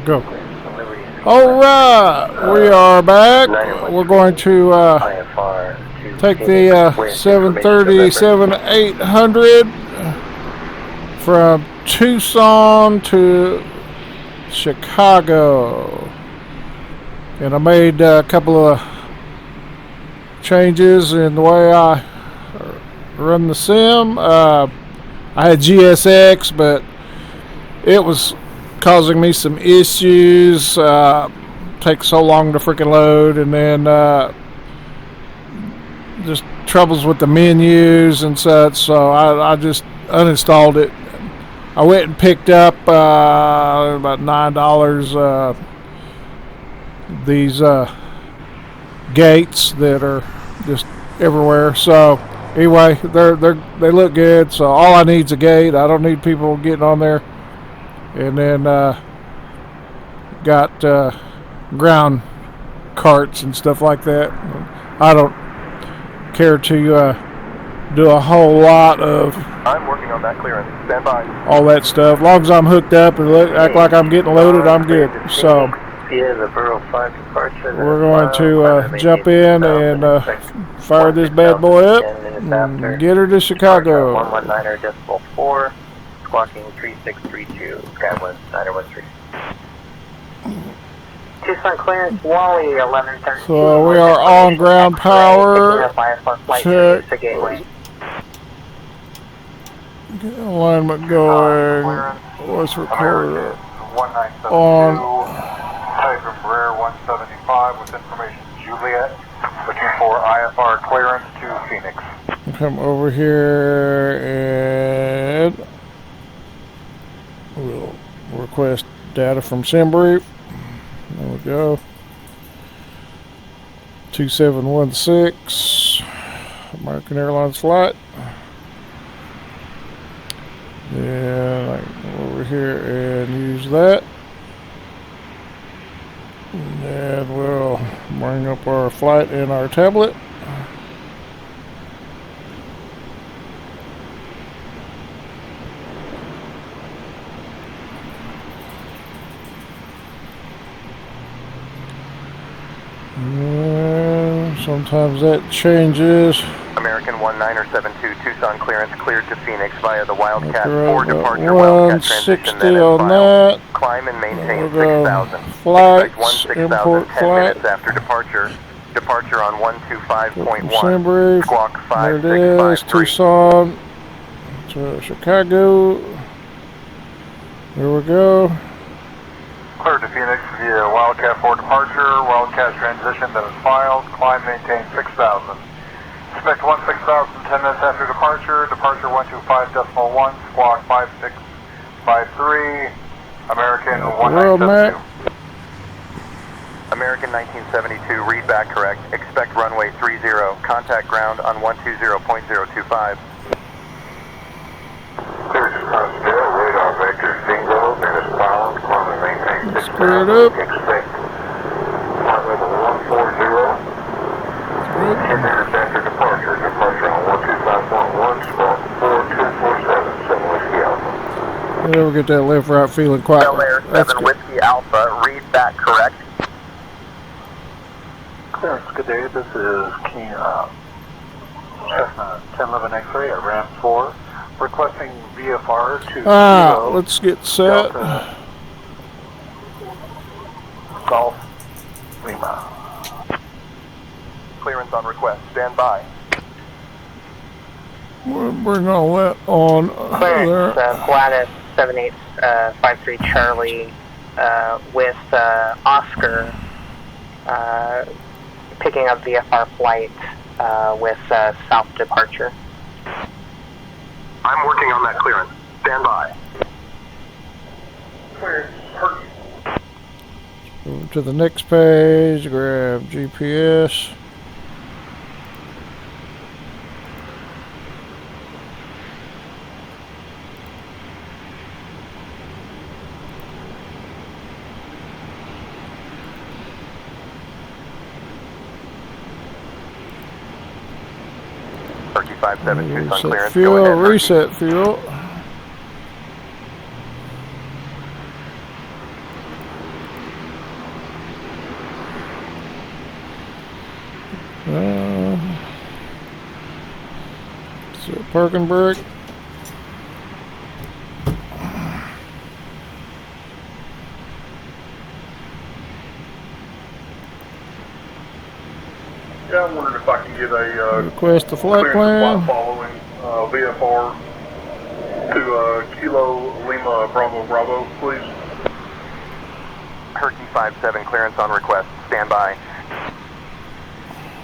Go. All right, we are back. We're going to take the 737-800 from Tucson to Chicago. And I made a couple of changes in the way I run the sim. I had GSX, but it was causing me some issues. Takes so long to freaking load, and then just troubles with the menus and such. So I just uninstalled it. I went and picked up about $9 these gates that are just everywhere. So anyway, they look good. So all I need is a gate. I don't need people getting on there. And then got ground carts and stuff like that. I don't care to do a whole lot of. I'm working on that clearance. Stand by. All that stuff. As long as I'm hooked up and act like I'm getting loaded, I'm good. So we're going to jump in and fire this bad boy up and get her to Chicago. 119.4, squawking 3632, Skywind 913. Tucson clearance, Wally 1113. So we are on ground power. Check. Alignment going. What's recorded? On. Type from Rare 175 with information Juliet. Looking for IFR clearance to Phoenix. Come over here and we'll request data from SimBrief. There we go. 2716 American Airlines flight. Then I can go over here and use that. And then we'll bring up our flight in our tablet. And sometimes that changes. American 1972 Tucson clearance cleared to Phoenix via the Wildcat 4 departure Wildcat transition, then on that. Climb and maintain 6,000. Flights, Expect 16,000 import 10 flight. minutes after departure. Departure on 125.1. SimBrief. Squawk There it is, 5653. Tucson to Chicago. There we go. Cleared to Phoenix via Wildcat 4 departure, Wildcat transition that is filed, climb maintain 6,000. Expect 16,000 10 minutes after departure, departure 125.1, squawk 5653, American 1972. American 1972, read back correct. Expect runway 30. Contact ground on 120.025. Cleared to Scottsdale, radar vector single, that is filed, climb and maintain 6,000. Cleared up. Expect flight level 140. 10 minutes after departure, departure on 125.1, squawk 4247, 7 Whiskey Alpha. Yeah, we'll get that left right feeling quiet. Bel Air 7 Whiskey Alpha, read back correct. Clearance, good day. This is King Cessna 1011 X-ray at ramp 4. Requesting VFR to Kilo, let's get set. Delta, Golf Lima. Clearance on request. Stand by. We'll bring all that on Clearance, there. Gladys 7853 Charlie with Oscar picking up VFR flight with south departure. I'm working on that clearance. Stand by. Clearance, Move to the next page, grab GPS. Turkey 57 Tucson Reset clearance. fuel, Go ahead, Turkey. reset fuel. So parking brake. Yeah, I'm wondering if I can get a Request the flight plan. following VFR to Kilo Lima Bravo Bravo, please. Herky 57 clearance on request. Stand by.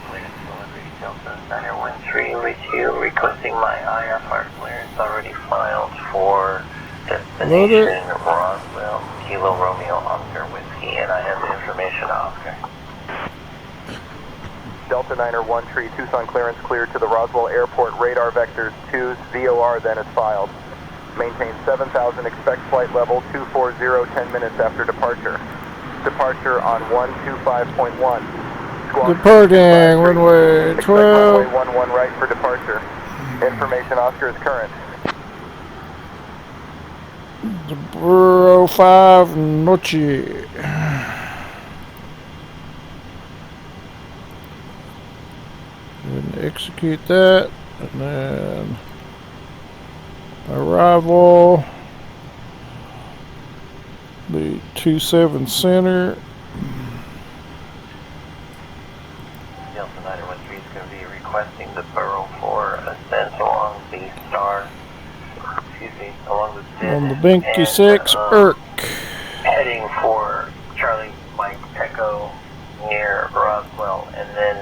Clearance delivery, Delta 913 with you, requesting my IFR clearance already filed for destination Roswell, Kilo Romeo Oscar Whiskey, and I have the information, Oscar. Delta 913 Tucson clearance cleared to the Roswell Airport radar vectors 2, VOR then is filed. Maintain 7,000, expect flight level 240, 10 minutes after departure. Departure on 125.1. Departing runway 12. Runway 11 right for departure. Information Oscar is current. Burro 5 Noche. And execute that, and then arrival, the 27 center. Delta 913 is going to be requesting the Burrow 4 ascent along the star, along the SID. On the Binky 6 ERC. Heading for Charlie Mike Echo near Roswell, and then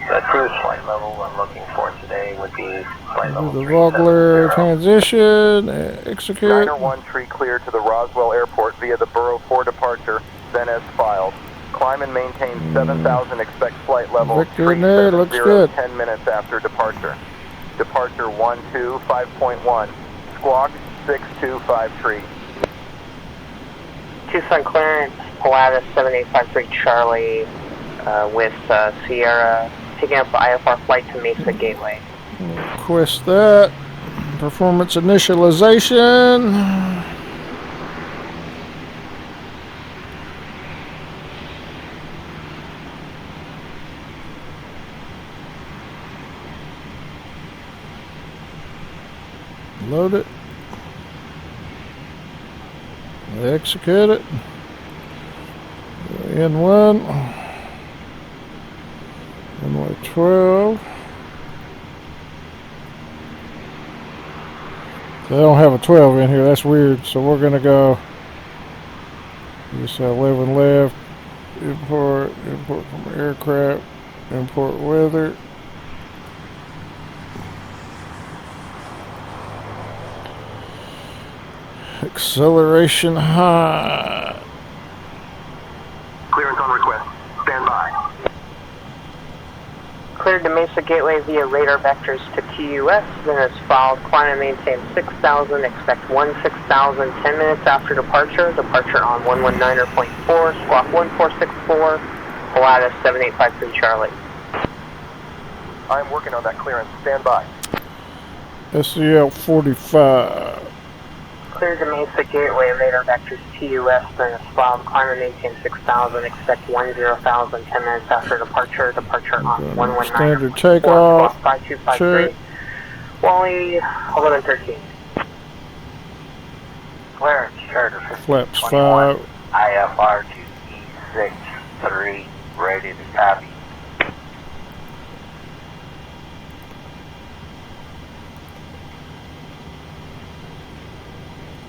the cruise flight level I'm looking for today would be flight level The Vogler transition, execute. 913 cleared to the Roswell Airport via the Burrow 4 departure, then as filed. Climb and maintain 7,000, expect flight level Victor in there, looks good. 10 minutes after departure. Departure 125.1, squawk 6253. Tucson clearance, Pilatus 7853 Charlie with Sierra, picking up the IFR flight to Mesa Gateway. Request that. Performance initialization. Load it. Execute it. N1. Runway 12. They don't have a 12 in here. That's weird. So we're going to go. Just 11 left. Import from aircraft. Import weather. Acceleration high. Clearance on request. Stand by. Cleared to Mesa Gateway via radar vectors to KTUS, then as filed, climb and maintain 6,000, expect 16,000, 10 minutes after departure, departure on 119.4, squawk 1464, Pilatus 7853 Charlie. I'm working on that clearance. Stand by. SEL 45. Cleared to Mesa Gateway, radar vectors TUS, then as filed, climb and maintain 6,000, expect 10,000, 10 minutes after departure, departure on 119. Standard takeoff. 5253. Wally 1113. Clearance, charter Flaps 1521. 5. IFR 2E63, ready to copy.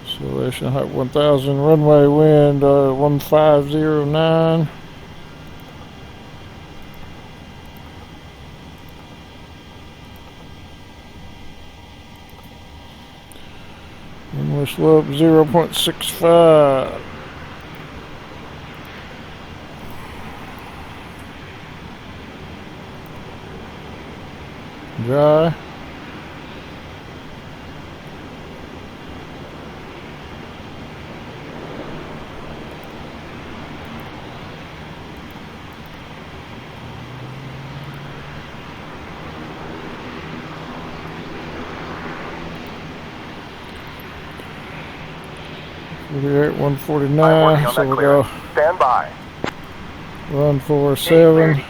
Acceleration height 1,000. Runway wind 1509. Runway slope 0.65. Dry. We're at 149, so we'll go Stand by. 147.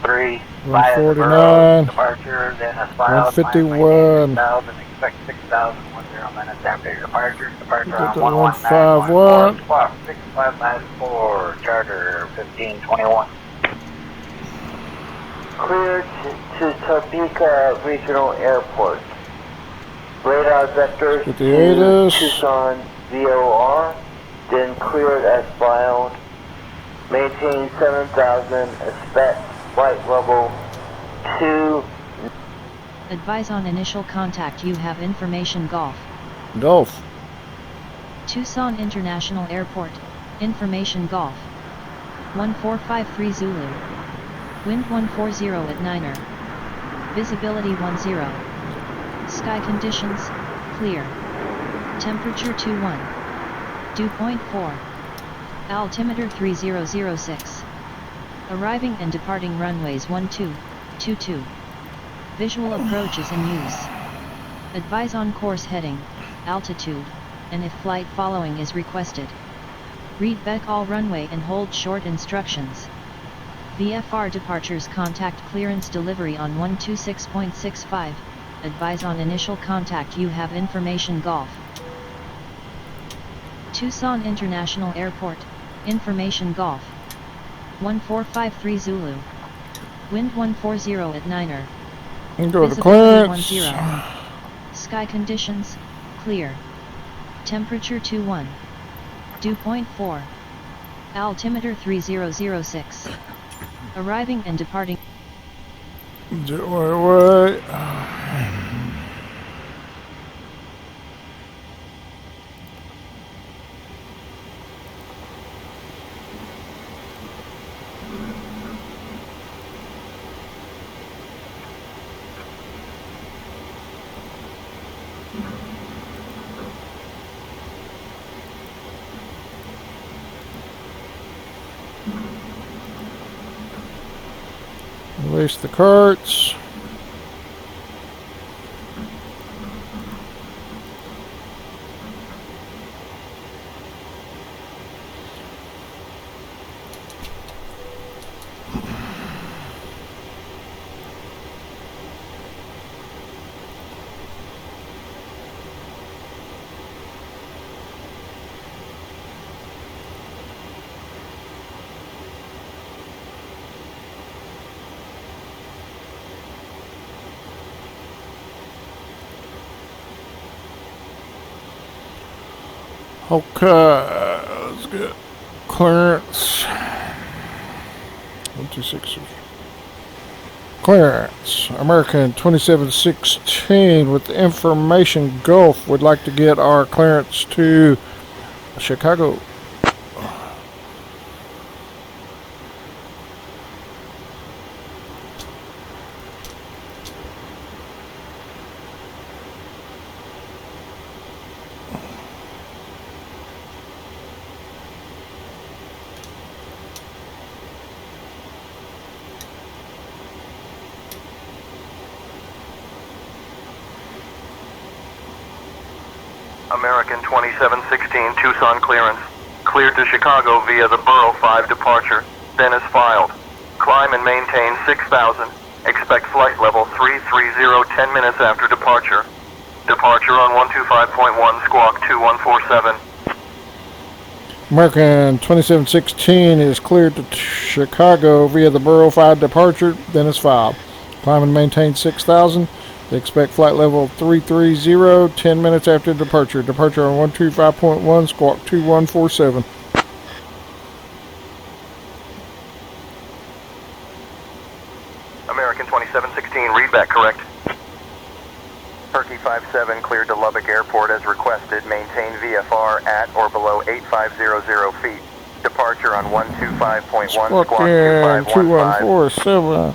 3 via the Borough 149. departure, then as filed, 151. 6,000, expect 6,000, 10 minutes after your departure. Departure Get on the 119.4, 151. squawk 6594, charter 1521. Clear to Topeka Regional Airport. Radar vectors Get the to ATUS. Tucson VOR, then cleared as filed. Maintain 7,000, expect flight level 2. Advise on initial contact. You have information Golf. Golf. Tucson International Airport, information Golf. 1453 Zulu. Wind 140 at 9er. Visibility 10. Sky conditions, clear. Temperature 21. Dew point 4. Altimeter 3006. Arriving and departing runways 12, 22. Visual approach is in use. Advise on course heading, altitude, and if flight following is requested. Read back all runway and hold short instructions. VFR departures contact clearance delivery on 126.65. Advise on initial contact. You have information Golf. Tucson International Airport, information Golf. 1453 Zulu. Wind 140 at 9er. Go to Visibility clearance. 10. Sky conditions, clear. Temperature 21. Dew point 4. Altimeter 3006. Arriving and departing. Wait. Release the carts. Okay, let's get clearance. 126. Clearance. American 2716 with the information Gulf would like to get our clearance to Chicago. American 2716 Tucson clearance. Cleared to Chicago via the Borough 5 departure, then is filed. Climb and maintain 6,000. Expect flight level 330 10 minutes after departure. Departure on 125.1 squawk 2147. American 2716 is cleared to Chicago via the Borough 5 departure, then is filed. Climb and maintain 6,000. They expect flight level 330 10 minutes after departure. Departure on 125.1 squawk 2147. American 2716, readback correct. Turkey 57 cleared to Lubbock Airport as requested. Maintain VFR at or below 8500 feet. Departure on 125.1 squawk 2515. 2147.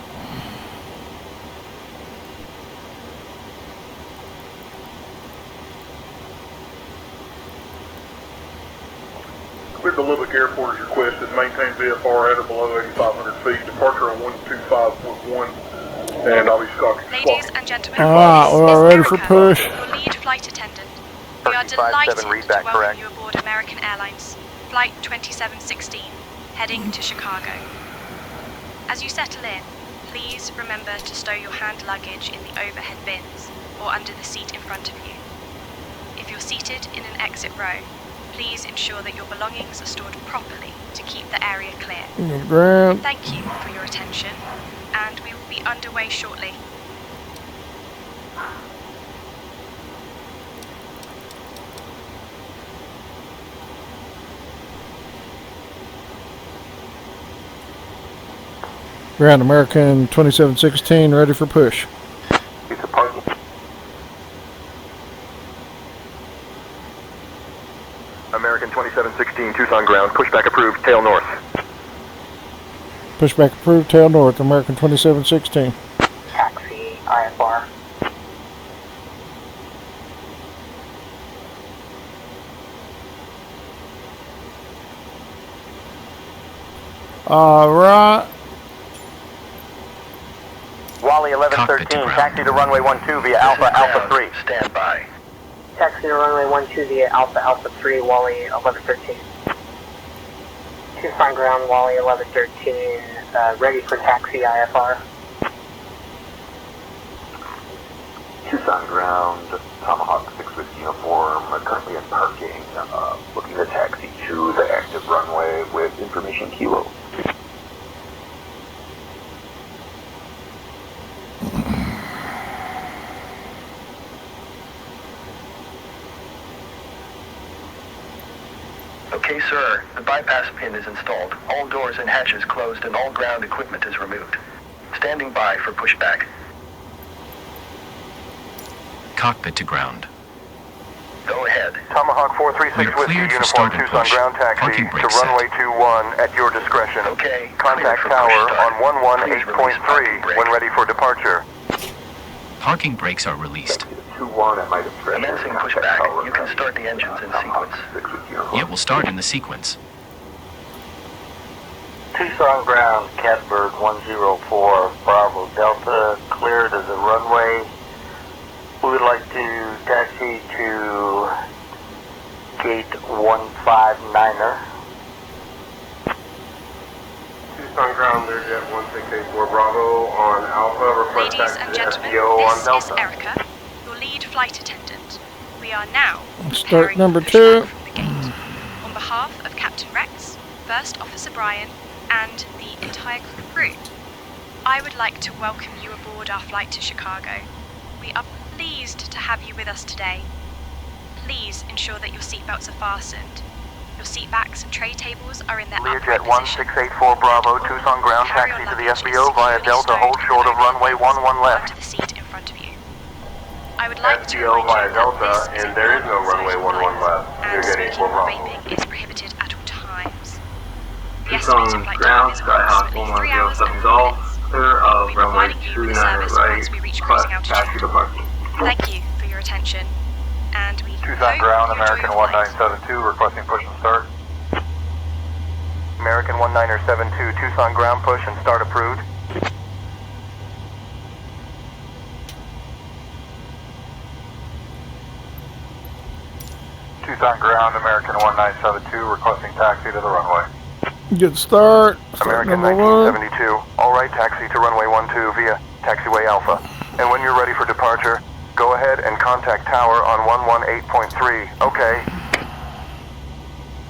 Cleared to Lubbock Airport as requested. Maintain VFR at or below 8,500 feet. Departure on 125.1. And I'll be squawking. Ladies and gentlemen, We're all ready for push. your lead flight attendant. We are Turkey 57 delighted to readback welcome correct. you aboard American Airlines Flight 2716, heading to Chicago. As you settle in, Please remember to stow your hand luggage in the overhead bins or under the seat in front of you. If you're seated in an exit row, please ensure that your belongings are stored properly to keep the area clear. Ground. Thank you for your attention, and we will be underway shortly. Ground American 2716, ready for push. American 2716, Tucson ground, pushback approved, tail north. Pushback approved, tail north, American 2716. Taxi, IFR. Alright. Wally 1113, taxi to runway 12 via Alpha 3. Stand by. Taxi to runway 12 via Alpha 3, Wally 1113. Tucson ground, Wally 1113, ready for taxi IFR. Tucson ground, Tomahawk 6 with uniform, currently in parking, looking to taxi to the active runway with information kilo. Okay, sir. The bypass pin is installed. All doors and hatches closed and all ground equipment is removed. Standing by for pushback. Cockpit to ground. Go ahead. Tomahawk 436 We are Whiskey cleared for uniform start and Tucson push. ground taxi Parking to brake set. runway 21 at your discretion. Okay. Contact clear for tower push start. on Please release parking 118.3 brake. when ready for departure. Parking brakes are released. 2-1 at my discretion. Commencing pushback. You can start the engines in sequence. 6 with uniform. It will start in the sequence. Tucson ground, Catbird 104, Bravo Delta, clear to the runway. We would like to taxi to gate 159er. Tucson ground, Learjet 1684 Bravo on Alpha. Request Ladies taxi and to gentlemen, SBO on this is Delta. Erica, your lead flight attendant. We are now Start preparing number for 2. pushback from the gate. On behalf of Captain Rex, First Officer Brian, and the entire crew, I would like to welcome you aboard our flight to Chicago. We are pleased to have you with us today. Please ensure that your seatbelts are fastened. Your seat backs and tray tables are in their Learjet upright position. 1684 Bravo, Tucson ground taxi to the SBO via Delta, hold short of runway 11 left. Onto the seat in front of you. I would like to SBO remind via you that Delta, this is and there is no runway non-social 11 flight, left. and You're getting smoking or Bravo. vaping is prohibited at all times. The Tucson estimated flight time ground, is Skyhawk approximately 3 hours and 1107 4 Golf, minutes. clear We'll of be runway providing you with 29 service right, once we reach request cruising taxi altitude. departure. Thank you for your attention, and we Tucson hope ground, you enjoy American your flight. 1972, requesting push and start. American 1972, Tucson ground push and start approved. Tucson ground, American 1972, requesting taxi to the runway. Good start. Start American number 1. 1972, alright, taxi to runway 12 via taxiway Alpha. And when you're ready for departure, go ahead and contact tower on 118.3. Okay.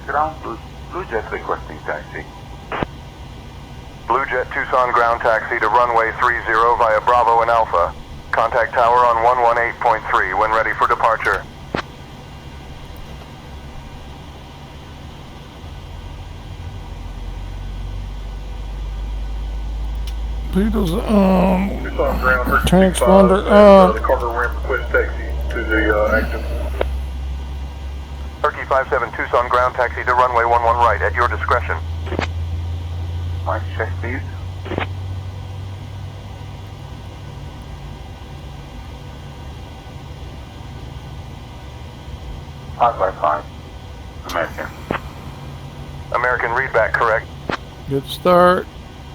Ground, Blue Jet requesting taxi. Blue Jet Tucson ground taxi to runway 30 via Bravo and Alpha. Contact tower on 118.3 when ready for departure. Beatles, Tucson ground, transponder, the cargo ramp request taxi to the active. Turkey 57 Tucson ground taxi to runway 11 right at your discretion. Mic check, please. Five by 5. American. American readback correct. good start.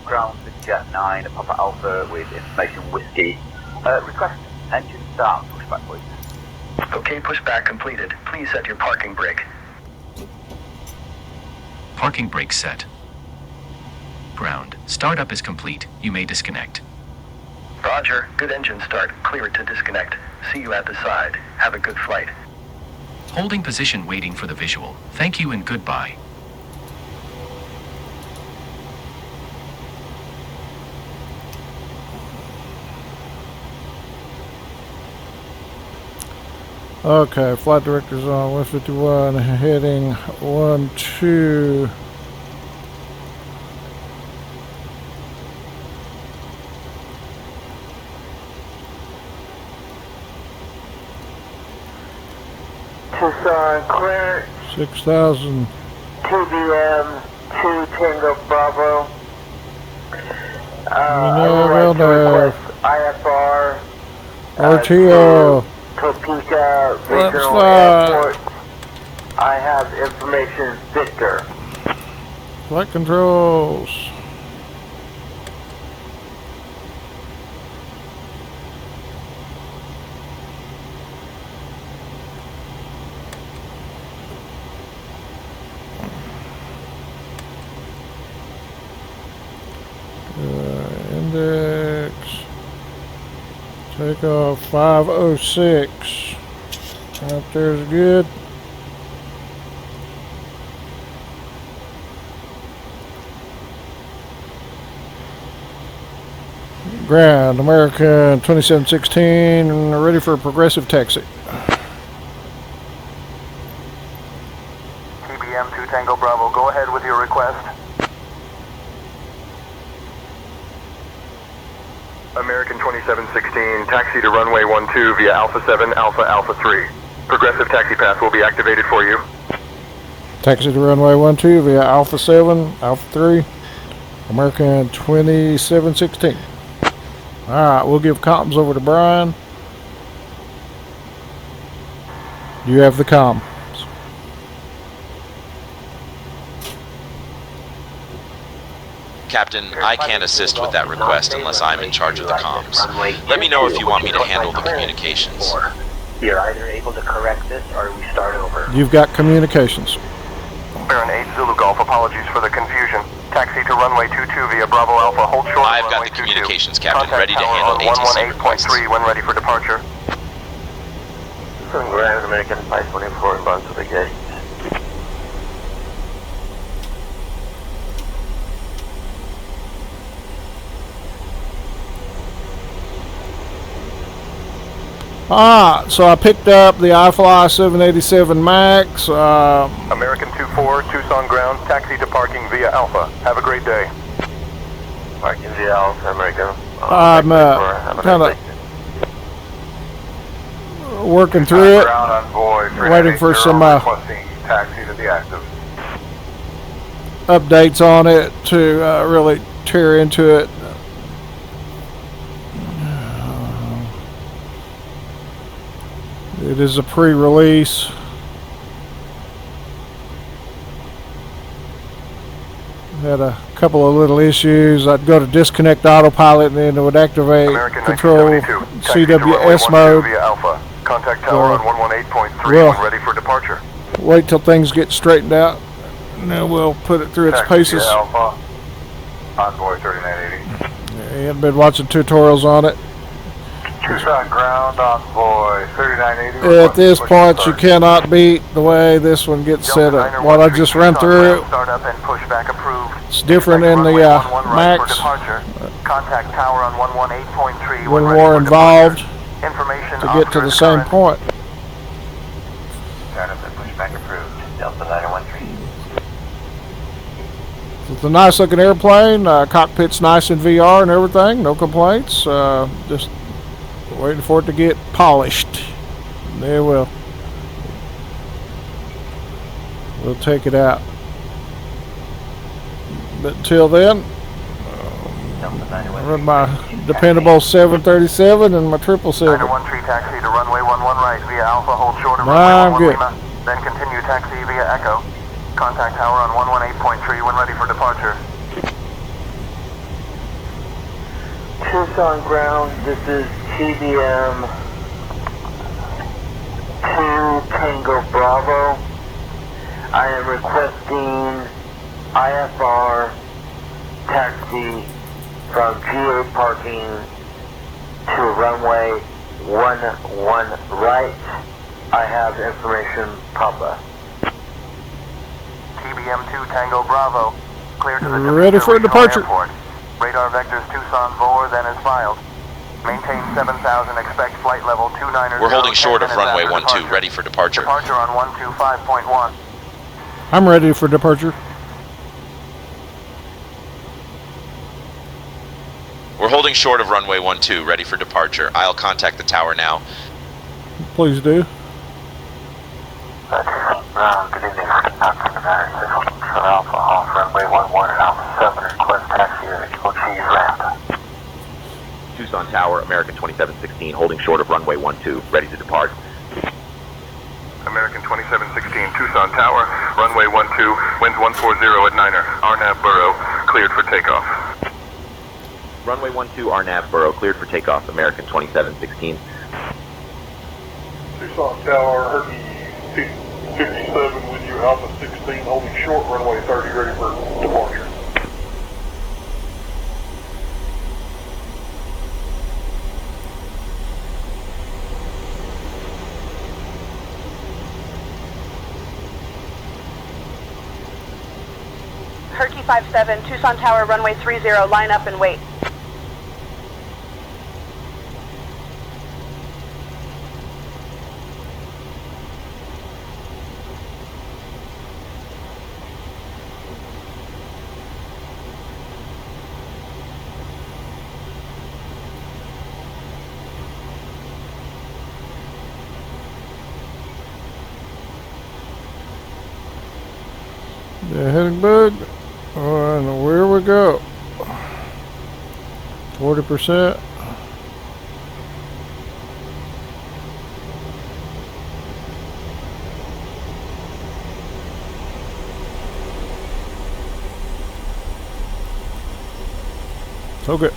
Ground to Jet 9, Papa Alpha with information whiskey. Request engine start, pushback please. Okay, pushback completed. Please set your parking brake. Parking brake set. Ground. Startup is complete. You may disconnect. Roger. Good engine start. Cleared to disconnect. See you at the side. Have a good flight. Holding position waiting for the visual. Thank you and goodbye. Okay, flight director's on 151, heading 12. Tucson, clear. 6,000. TBM 2 Tango Bravo. Well, IFR. RTO. Topeka Let's Regional fly. Airport. I have information, Victor. Flight controls. Index. Takeoff 506. Out there's good. Ground, American 2716, ready for a progressive taxi. TBM 2 Tango Bravo, go ahead with your request. American 2716, taxi to runway 12 via Alpha 7, Alpha Alpha 3. Progressive taxi path will be activated for you. Taxi to runway 12 via Alpha 7, Alpha 3, American 2716. Alright, we'll give comms over to Brian. You have the comms. Captain, I can't assist with that request unless I'm in charge of the comms. Let me know if you want me to handle the communications. You're either able to correct this or we start over. You've got communications. Baron 8 Zulu Golf, apologies for the confusion. Taxi to runway 22 via Bravo Alpha, hold short. I've got the communications, Captain, ready to handle ATC requests. 118.3 when ready for departure. Grand American 524 inbound to the gate. So I picked up the iFly 787 MAX. American 24, Tucson ground, taxi to parking via Alpha. Have a great day. Parking via Alpha, American. I'm kind of working through it, waiting for some taxi to the active. updates on it to really tear into it. It is a pre-release. Had a couple of little issues. I'd go to disconnect autopilot and then it would activate American control CWS mode. Via Alpha. Contact tower on 118.3 well, when ready for departure. Wait till things get straightened out and then we'll put it through its paces. Alpha. Envoy 3980. I've been watching tutorials on it. Tucson ground, Envoy 3980. At this point, you cannot beat the way this one gets set up. What I just ran through, Startup and pushback approved. it's different in the MAX. Contact tower on 118.3 When we're involved information to get to the same point. Startup and pushback approved. Delta 913. It's a nice looking airplane. Cockpit's nice in VR and everything. No complaints. Just waiting for it to get polished. There will. We'll take it out. But until then, I run my dependable 737 and my 777. 913 taxi to runway 11 right via Alpha, hold short of I'm runway 11 good. Lima. Then continue taxi via Echo. Contact tower on 118.3 when ready for departure. Tucson ground, this is TBM 2 Tango Bravo. I am requesting IFR taxi from GA parking to runway 11 right. I have information, Papa. TBM2 Tango Bravo, clear to the Ready for departure. Airport. Radar vectors Tucson Vor, then as filed. Maintain 7,000, expect flight level 290. We're holding short of runway 12, ready for departure. Departure on 125.1. I'm ready for departure. We're holding short of runway 12, ready for departure. I'll contact the tower now. Please do. Good evening, Alpha off runway 11 and Alpha 7, request taxi at Cochise ramp. Tucson Tower, American 2716, holding short of runway 12, ready to depart. American 2716, Tucson Tower, runway 12, winds 140 at Niner. RNAV Burrow, cleared for takeoff. Runway 12, RNAV Burrow, cleared for takeoff, American 2716. Tucson Tower, Herky 57 with you, Alpha 16, holding short, runway 30, ready for departure. Herky 57, Tucson Tower, runway 30, line up and wait. Yeah, heading bug. And where we go. 40%. So good.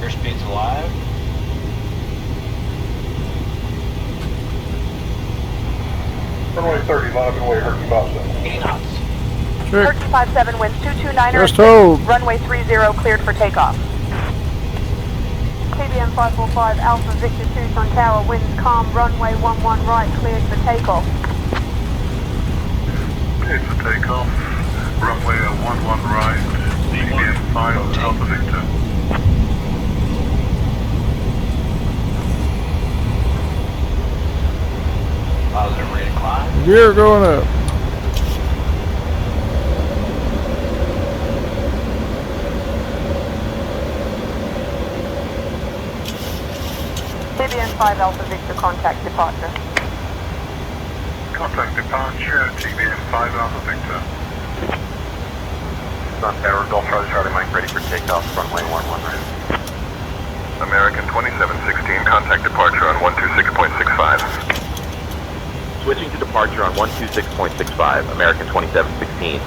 Airspeed's alive. Runway 30, line up and wait, Herky 57. 80 knots. Check. Herky 57, winds 229er. Just hold. Runway 30, cleared for takeoff. TBM 545, Alpha Victor Tucson Tower, winds calm, runway 11 right, cleared for takeoff. Cleared for takeoff, runway 11 right, TBM 5, Alpha Victor. Positive rate of climb. Gear going up. TBM 5 Alpha Victor, contact departure. Contact departure, TBM 5 Alpha Victor. Tucson Tower, Gulf Charlie Mike, ready for takeoff, runway 11, right. American 2716, contact departure on 126.65. Switching to departure on 126.65, American 2716.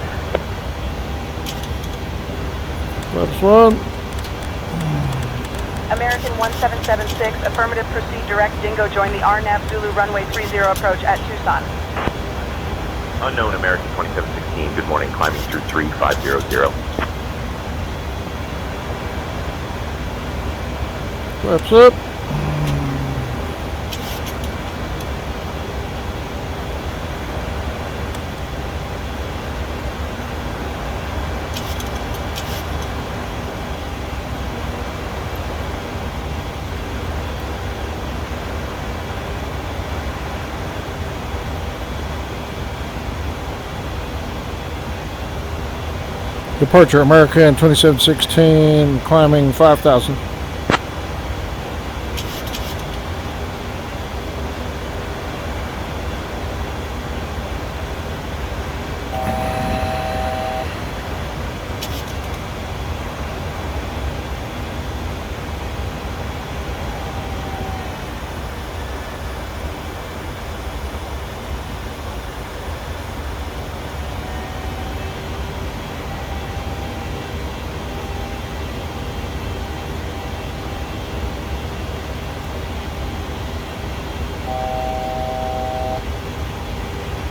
That's one. American 1776, affirmative, proceed direct, Dingo, join the RNAV Zulu runway 30 approach at Tucson. Unknown American 2716, good morning, climbing through 3500. Flaps up. Departure, American 2716, climbing 5,000.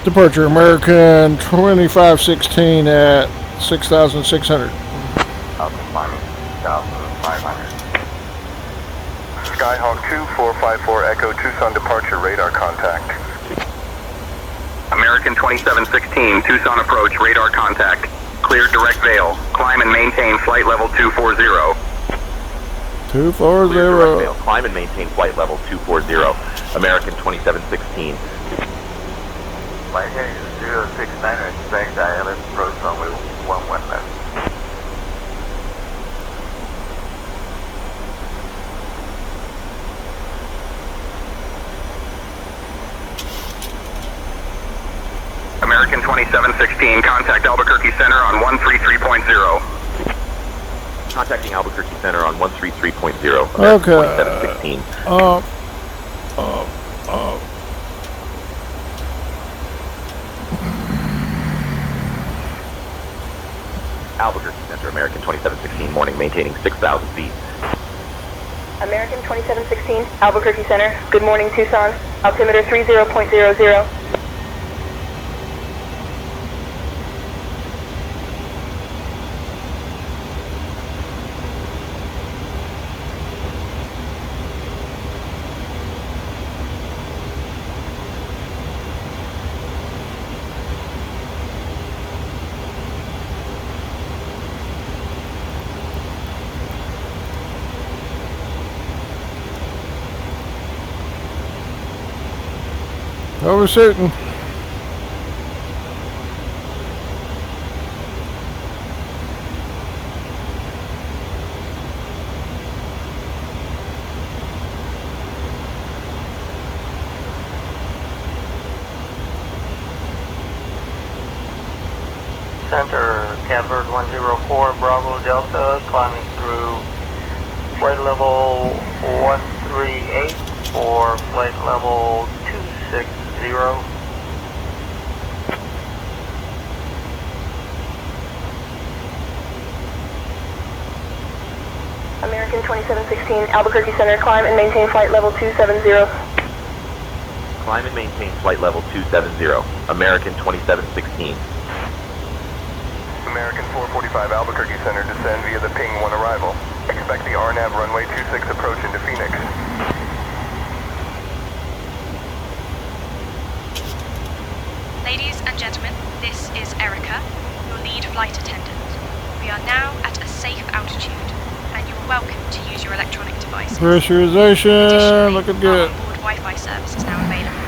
Departure American 2516 at 6,600. Climbing 6,500. Skyhawk 2454 Echo Tucson departure radar contact. American 2716, Tucson approach, radar contact. Cleared direct veil. Climb and maintain flight level 240. 240. Climb and maintain flight level 240. American 2716. Flight heading 069, expect ILS approach runway 11 left. American 2716, contact Albuquerque Center on 133.0. Contacting Albuquerque Center on 133.0. Okay. 2716. Albuquerque Center, American 2716, morning, maintaining 6,000 feet. American 2716, Albuquerque Center. Good morning, Tucson. Altimeter 30.00. Overshooting. Center, Catbird 104, Bravo Delta, climbing through flight level 138 for flight level 260. American 2716, Albuquerque Center. Climb and maintain flight level 270. Climb and maintain flight level 270. American 2716. American 445 Albuquerque Center, descend via the Ping 1 arrival. Expect the RNAV runway 26 approach into Phoenix. Ladies and gentlemen, this is Erica, your lead flight attendant. We are now at a safe altitude, and you are welcome to use your electronic devices. Pressurization, looking good. Our onboard Wi-Fi service is now available.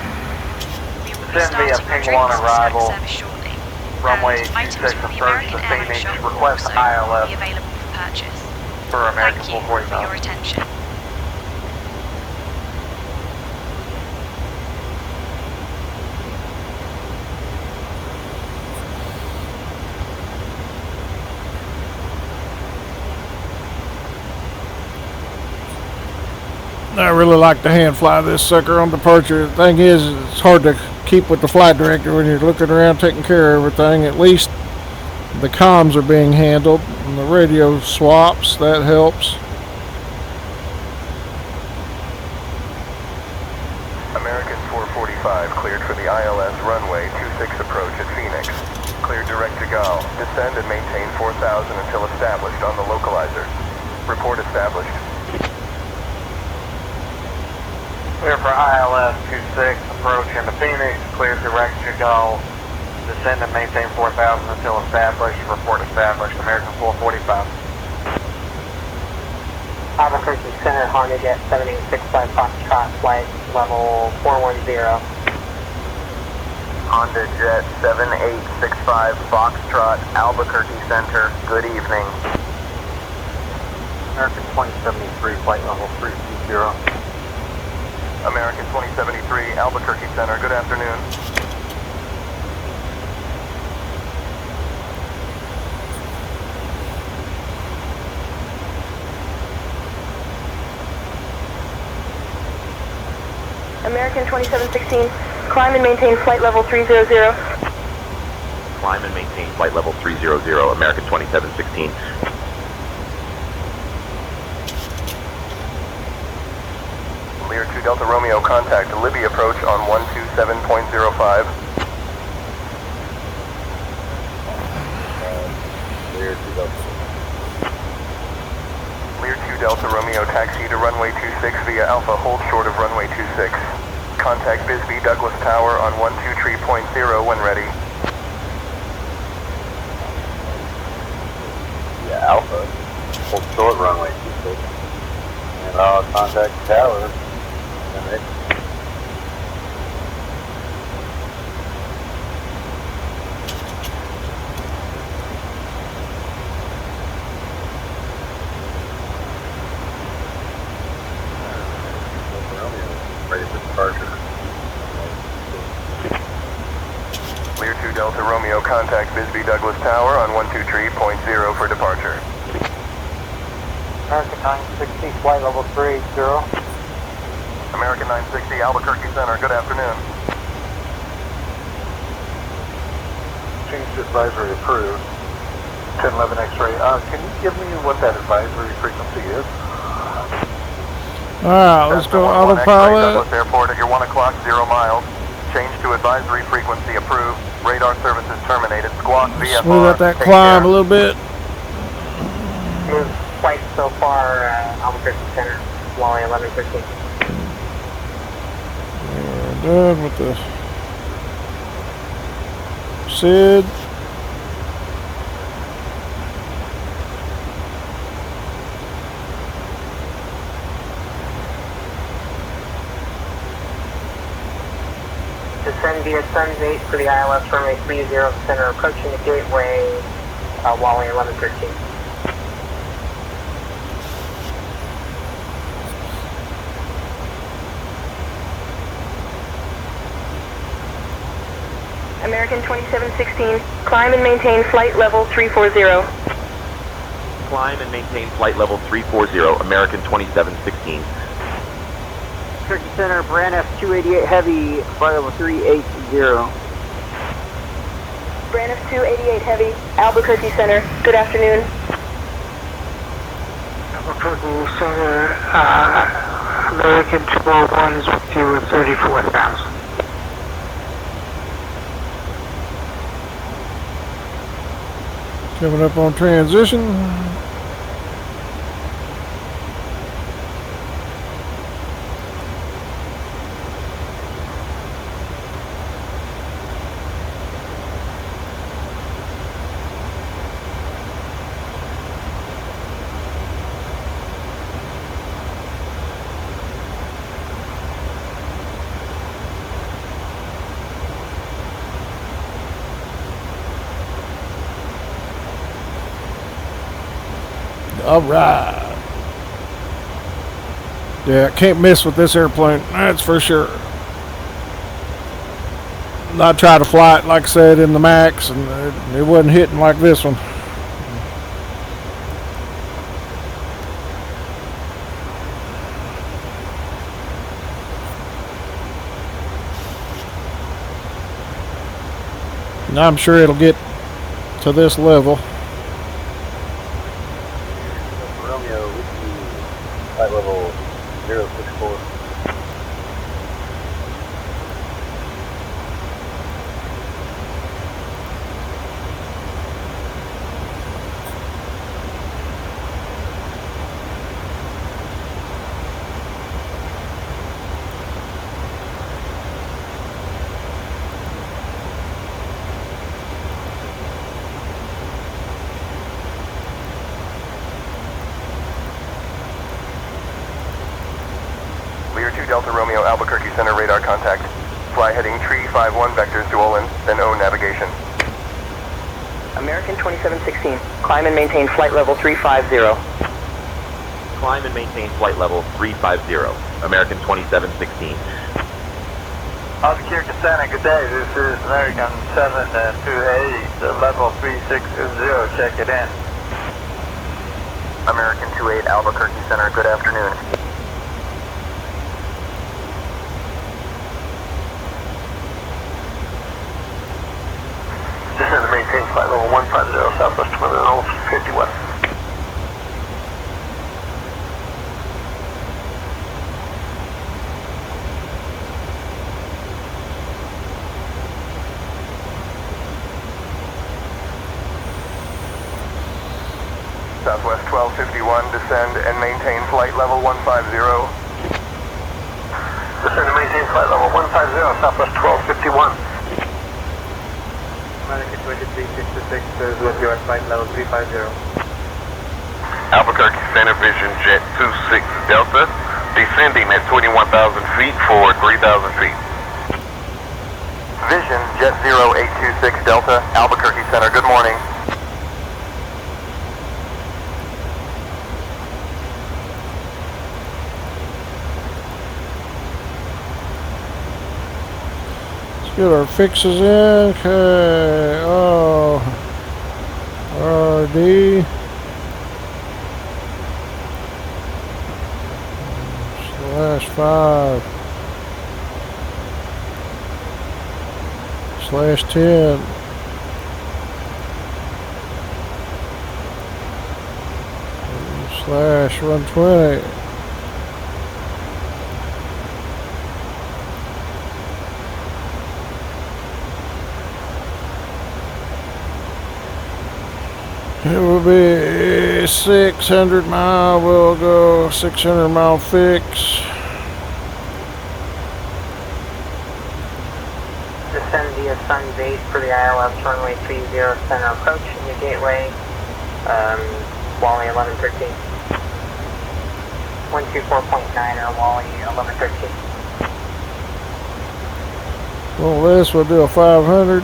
We will be Send me a starting our Ping 1 drinks and snack arrival. service shortly. Runway And items 26 from the approach American to Airline Phoenix. shop will Request also ILS be available for purchase. for American Thank you for 445. your attention. I really like to hand fly this sucker on departure. The thing is, it's hard to keep with the flight director when you're looking around taking care of everything. At least the comms are being handled and the radio swaps, that helps. American 445 cleared for the ILS runway 26 approach at Phoenix. Cleared direct to go. Descend and maintain 4,000 until established on the localizer. Report established. Clear for ILS 26, approach into Phoenix, clear direct to go. Descend and maintain 4,000 until established. Report established. American 445. Albuquerque Center, Honda Jet 7865 Foxtrot, flight level 410. Honda Jet 7865 Foxtrot, Albuquerque Center. Good evening. American 2073, flight level 320. American 2073 Albuquerque Center, good afternoon. American 2716, climb and maintain flight level 300. Climb and maintain flight level 300, American 2716. Lear 2 Delta Romeo, contact Libby approach on 127.05. Clear 2 Delta Romeo, taxi to runway 26 via Alpha, hold short of runway 26. Contact Bisbee Douglas Tower on 123.0 when ready. Yeah, Alpha, hold short runway 26. And I'll contact the tower. Ready for departure. Clear 2 Delta Romeo, contact Bisbee Douglas Tower on 123.0 for departure. American 960, flight level 380. American 960, Albuquerque Center, good afternoon. Change to advisory approved. 1011 X-ray. Can you give me what that advisory frequency is? Alright, let's go autopilot. Douglas Airport at your 1 o'clock, 0 miles. Change to advisory frequency approved. Radar services terminated. Squawk VFR. Smooth out that climb a little bit. Smooth flight so far, Albuquerque Center, Wally 1113. We're done with the SID. Descend via Sun's 8 for the ILS runway 30 center, approaching the gateway, Wally 1113. American 2716, climb and maintain flight level 340. Climb and maintain flight level 340, American 2716. Turkey Center, Brand F288 Heavy, flight level 380. Brand F288 Heavy, Albuquerque Center, good afternoon. Albuquerque Center, American 201 is with you with 34,000. Coming up on transition. All right. Yeah, can't miss with this airplane. That's for sure. I tried to fly it, like I said, in the MAX, and it wasn't hitting like this one. And I'm sure it'll get to this level. Romeo, Whiskey, flight level 064. Clear 2 Delta Romeo, Albuquerque Center, radar contact. Fly heading tree 51 vectors to Olin, then O navigation. American 2716, climb and maintain flight level 350. Climb and maintain flight level 350, American 2716. Albuquerque Center, good day. This is American 728, level 360. Check it in. American 28 Albuquerque Center, good afternoon. Descend and maintain flight level 150, southwest 50 west. Southwest 1251, descend and maintain flight level 150. Descend and maintain flight level 150, Southwest 1251. American 2366 is with you at flight level 350. Albuquerque Center Vision Jet 26 Delta, descending at 21,000 feet for 3,000 feet. Vision Jet 0826 Delta, Albuquerque Center, good morning. Let's get our fixes in. Okay. Oh. RD. /5 /10 /120 It will be 600 mile. We'll go 600 mile fix. Descend via Sun Base for the ILS runway 30 center approach in your gateway. Wally 1113. 124.9 or Wally 1113. Well, this will do a 500.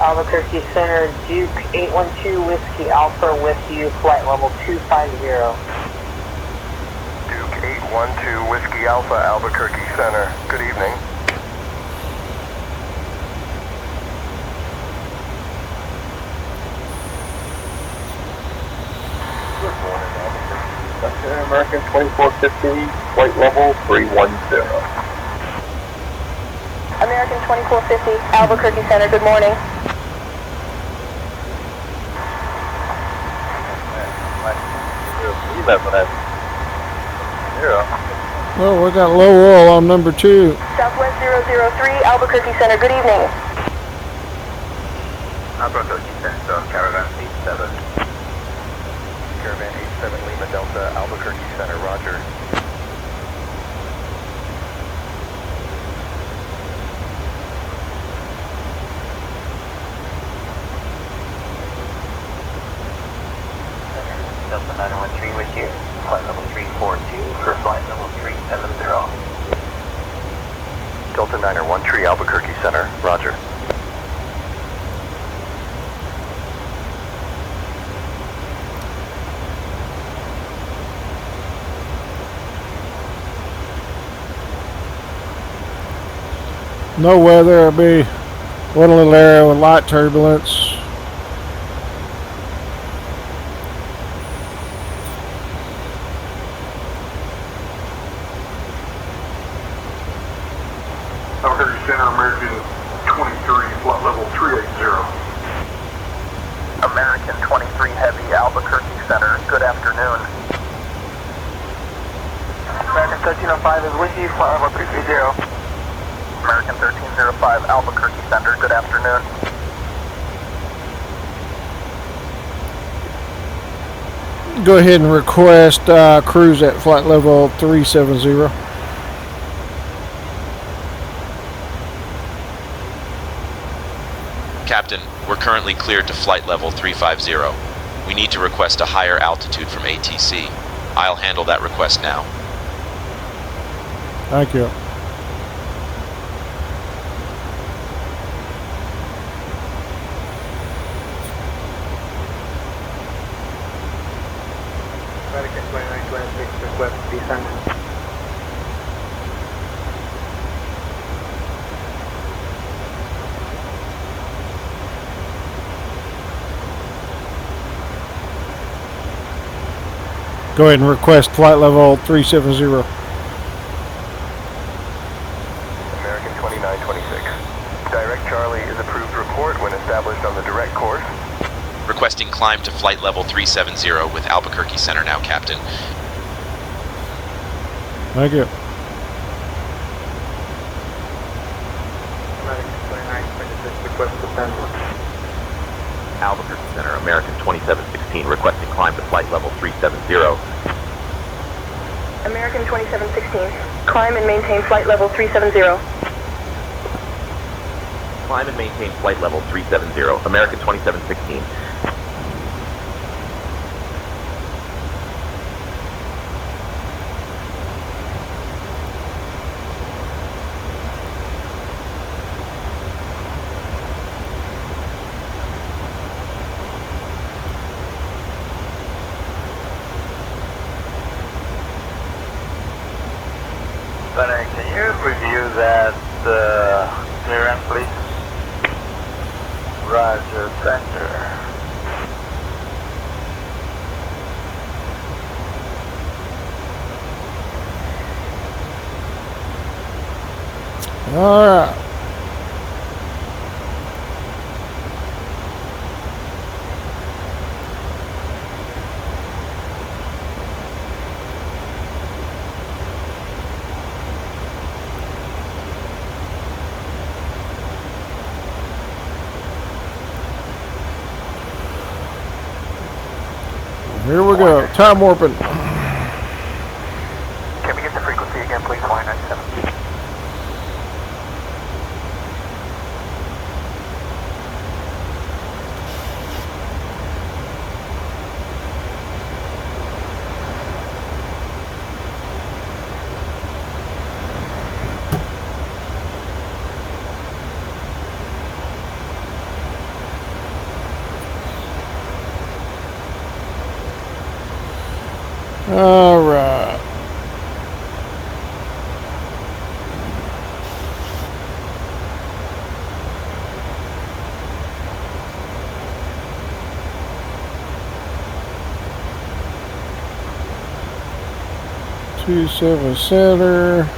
Albuquerque Center, Duke 812 Whiskey Alpha with you, flight level 250. Duke 812 Whiskey Alpha, Albuquerque Center, good evening. Good morning, Albuquerque. American 2450, flight level 310. American 2450, Albuquerque Center, good morning. Well, we got low oil on number 2. Southwest 003, Albuquerque Center, good evening. Albuquerque Center, Caravan 87. Caravan 87 Lima Delta, Albuquerque Center, roger. Delta 913 with you, flight level 342 for flight level 370. Delta 913 Albuquerque Center, roger. No weather. It'll be one little area with light turbulence. Albuquerque Center, American 23, flight level 380. American 23 Heavy, Albuquerque Center, good afternoon. American 1305 is with you, flight level 330. American 1305, Albuquerque Center, good afternoon. Go ahead and request cruise at flight level 370. Captain, we're currently cleared to flight level 350. We need to request a higher altitude from ATC. I'll handle that request now. Thank you. American 2920 Go ahead and request flight level 370. American 2926. Direct Charlie is approved report when established on the direct course. Requesting climb to flight level 370 with Albuquerque Center now, Captain. Thank you. Albuquerque Center, American 2716, requesting climb to flight level 370. American 2716. Climb and maintain flight level 370. Climb and maintain flight level 370. American 2716. Can you review that clearance, please? Roger, center. All right. Here we go. Time warping. Can we get the frequency again, please? Y97. All right. Two 7 center.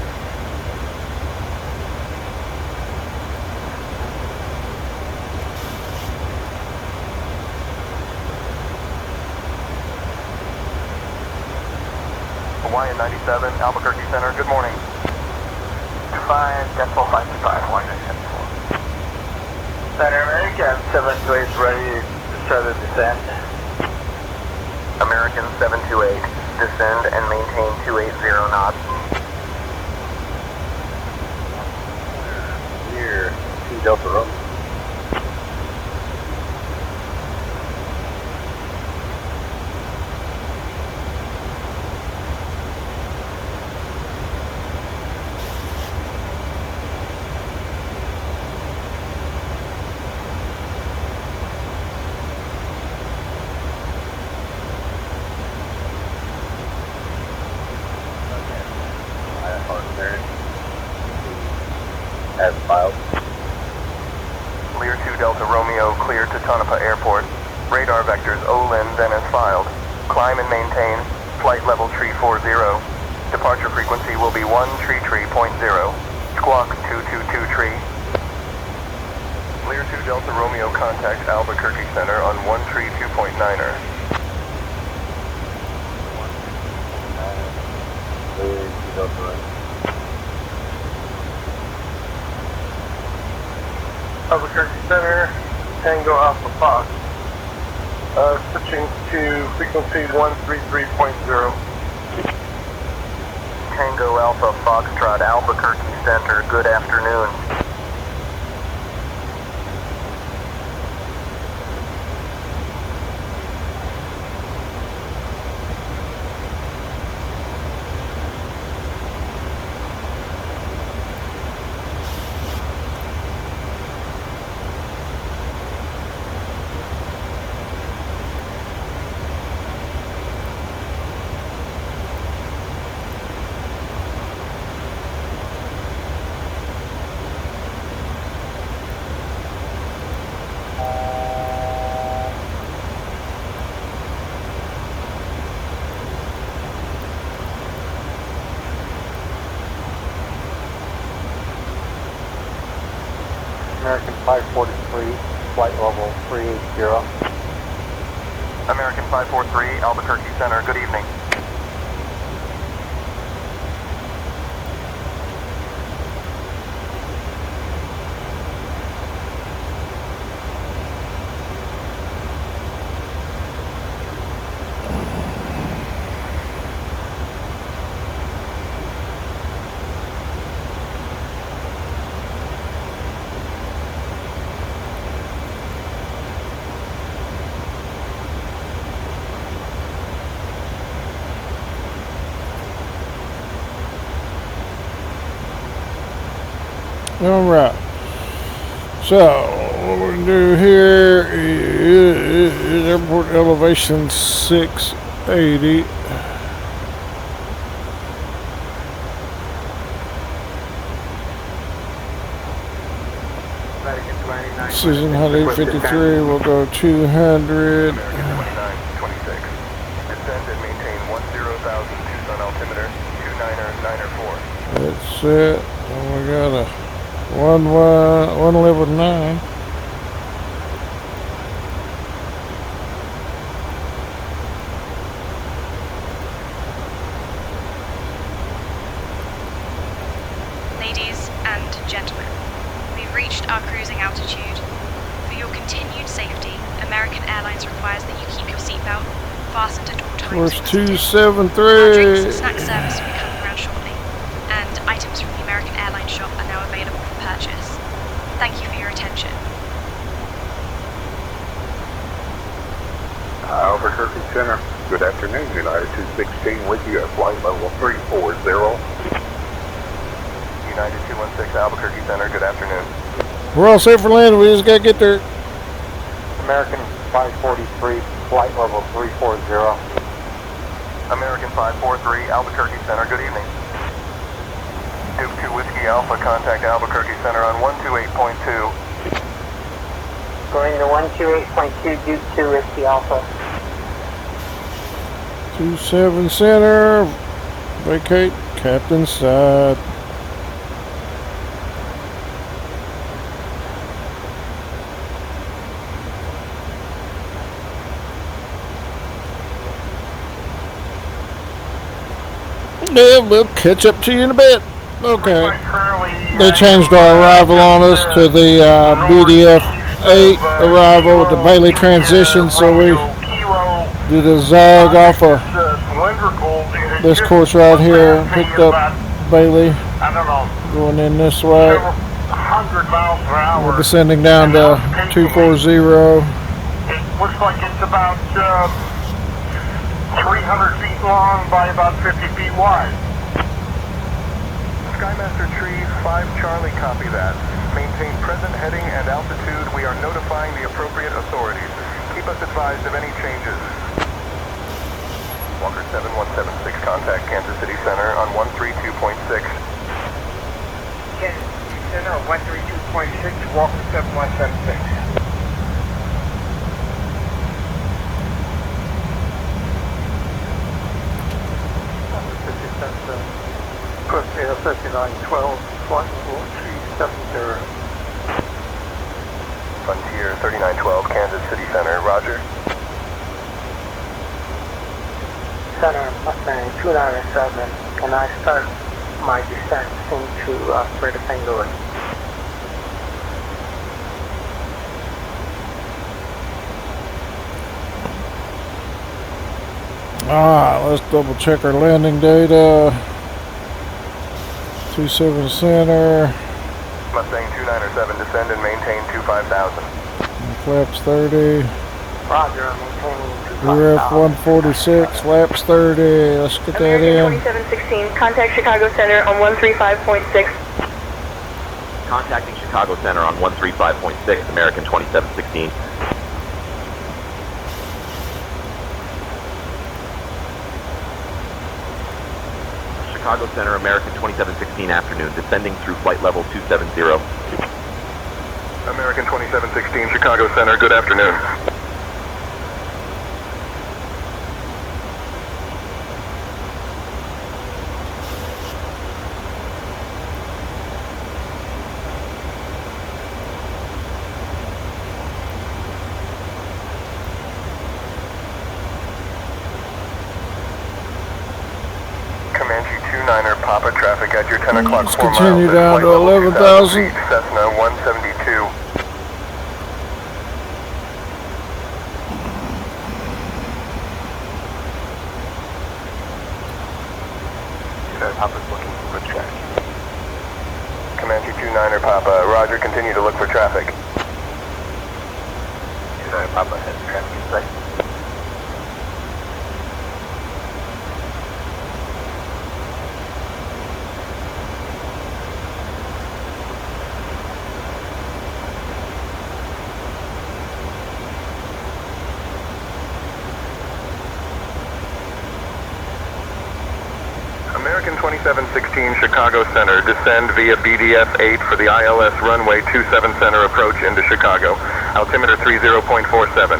Hawaiian 97, Albuquerque Center, good morning. 5.525, Y97. Center American 728 ready to start the descent. American 728, descend and maintain 280 knots. Here, 2 Delta Romeo. As filed. Clear 2 Delta Romeo, clear to Tonopah Airport. Radar vectors OLIN, then as filed. Climb and maintain, flight level tree 40. Departure frequency will be 1 tree 0. Squawk 222 tree. Clear 2 Delta Romeo, contact Albuquerque Center on 1 tree 2.9er. Clear 2 Delta Romeo. Albuquerque Center, Tango Alpha Fox. Switching to frequency 133.0. Tango Alpha Foxtrot, Albuquerque Center, good afternoon. American 543, flight level 380. American 543, Albuquerque Center, good evening. All right. So what we're gonna do here is airport elevation 680. Decision 153. We'll go 200. American 2926. Descend and maintain 10,000 Tucson altimeter, 29904. That's it. And we got a 111.9. Ladies and gentlemen, we've reached our cruising altitude. For your continued safety, American Airlines requires that you keep your seatbelt fastened at all times. Course Our drinks 273. and snack service will be coming around shortly, and items from the American Airlines shop are now available for purchase. Thank you for your attention. Albuquerque Center. Good afternoon, United 216 with you at flight level 340. United 216, Albuquerque Center, good afternoon. We're all set for landing. We just gotta get there. American 543, flight level 340. American 543, Albuquerque Center, good evening. Duke 2 Whiskey Alpha, contact Albuquerque Center on 128.2. Going to 128.2, Duke 2 Whiskey Alpha. 27 center. Vacate captain's side. Yeah, we'll catch up to you in a bit. Okay. They changed our arrival on us to the BDF 8 arrival with the Bailey transition, so we do the zag off of this course right here. Picked up Bailey going in this way. We're descending down to 240. It looks like it's about 300 feet long by about 50 feet wide. Skymaster Tree 5 Charlie, copy that. Maintain present heading and altitude. We are notifying the appropriate authorities. Keep us advised of any changes. Walker 7176, contact Kansas City Center on 132.6. Kansas City Center, 132.6, Walker 7176. Air 3912, flight level 370. Frontier 3912, Kansas City Center, roger. Center, Mustang 297. Can I start my descent into Greater St. Louis? Let's double check our landing data. 27 center. Mustang 297, descend and maintain 25,000. Flaps 30. Roger, I'm maintaining We're F146, flaps 30. Let's get that in. 2716, contact Chicago Center on 135.6. Contacting Chicago Center on 135.6, American 2716. Chicago Center, American 2716 afternoon, descending through flight level 270. American 2716, Chicago Center, good afternoon. 29er Papa, traffic at your 10 o'clock Let's 4 miles. continue at down flight to level 11,000. 2000 feet, Cessna 172. Papa's looking for track. Comanche 29er Papa, roger, continue to look for traffic. 29er Papa has traffic in sight. American 2716 Chicago Center, descend via BDF 8 for the ILS runway 27 center approach into Chicago. Altimeter 30.47.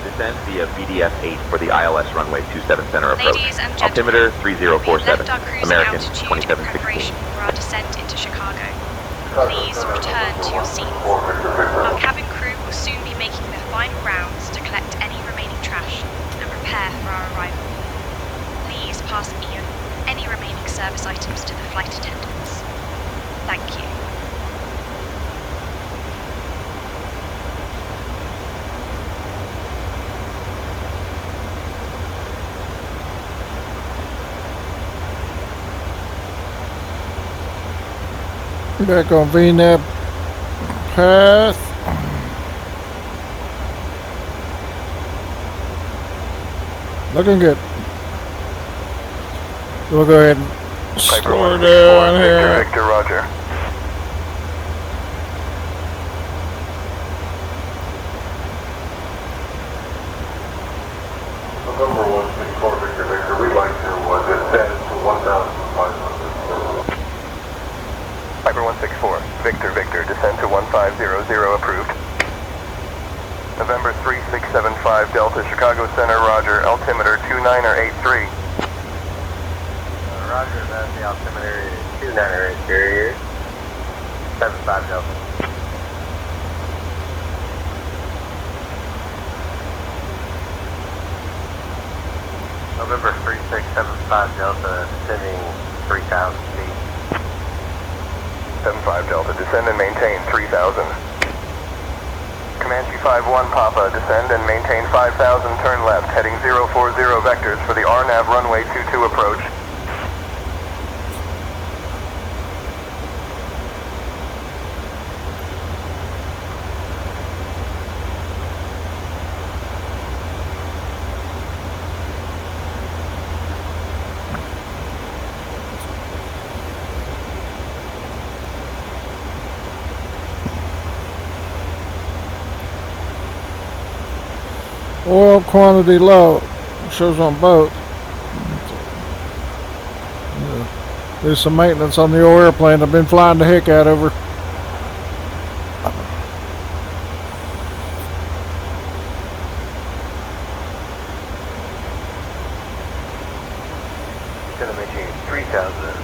Descend via BDF 8 for the ILS runway 27 center approach. Ladies and Altimeter gentlemen, 3047. left our cruising American altitude in 2716. preparation for our descent into Chicago. Please return to your seats. Our cabin crew will soon be making their final rounds to collect any remaining trash and prepare for our arrival. Please pass Ian any remaining service items to the flight attendants. Thank you. Back on VNAV path. Looking good. We'll go ahead and slow down here. Victor, roger. November 164 Victor, we'd like to descend to 1,500. Piper 164, Victor, descend to 1500, approved. November 3675 Delta, Chicago Center, roger, altimeter 29er83. Roger, that's the altimeter 29er83 here. 75 Delta. November 3675 Delta, descending 3,000 feet. 75 Delta, descend and maintain 3000. Comanche 51 Papa, descend and maintain 5000, turn left, heading 040 vectors for the RNAV runway 22 approach. Oil quantity low. Shows on both. Do some maintenance on the old airplane I've been flying the heck out over. Gonna maintain 3,000.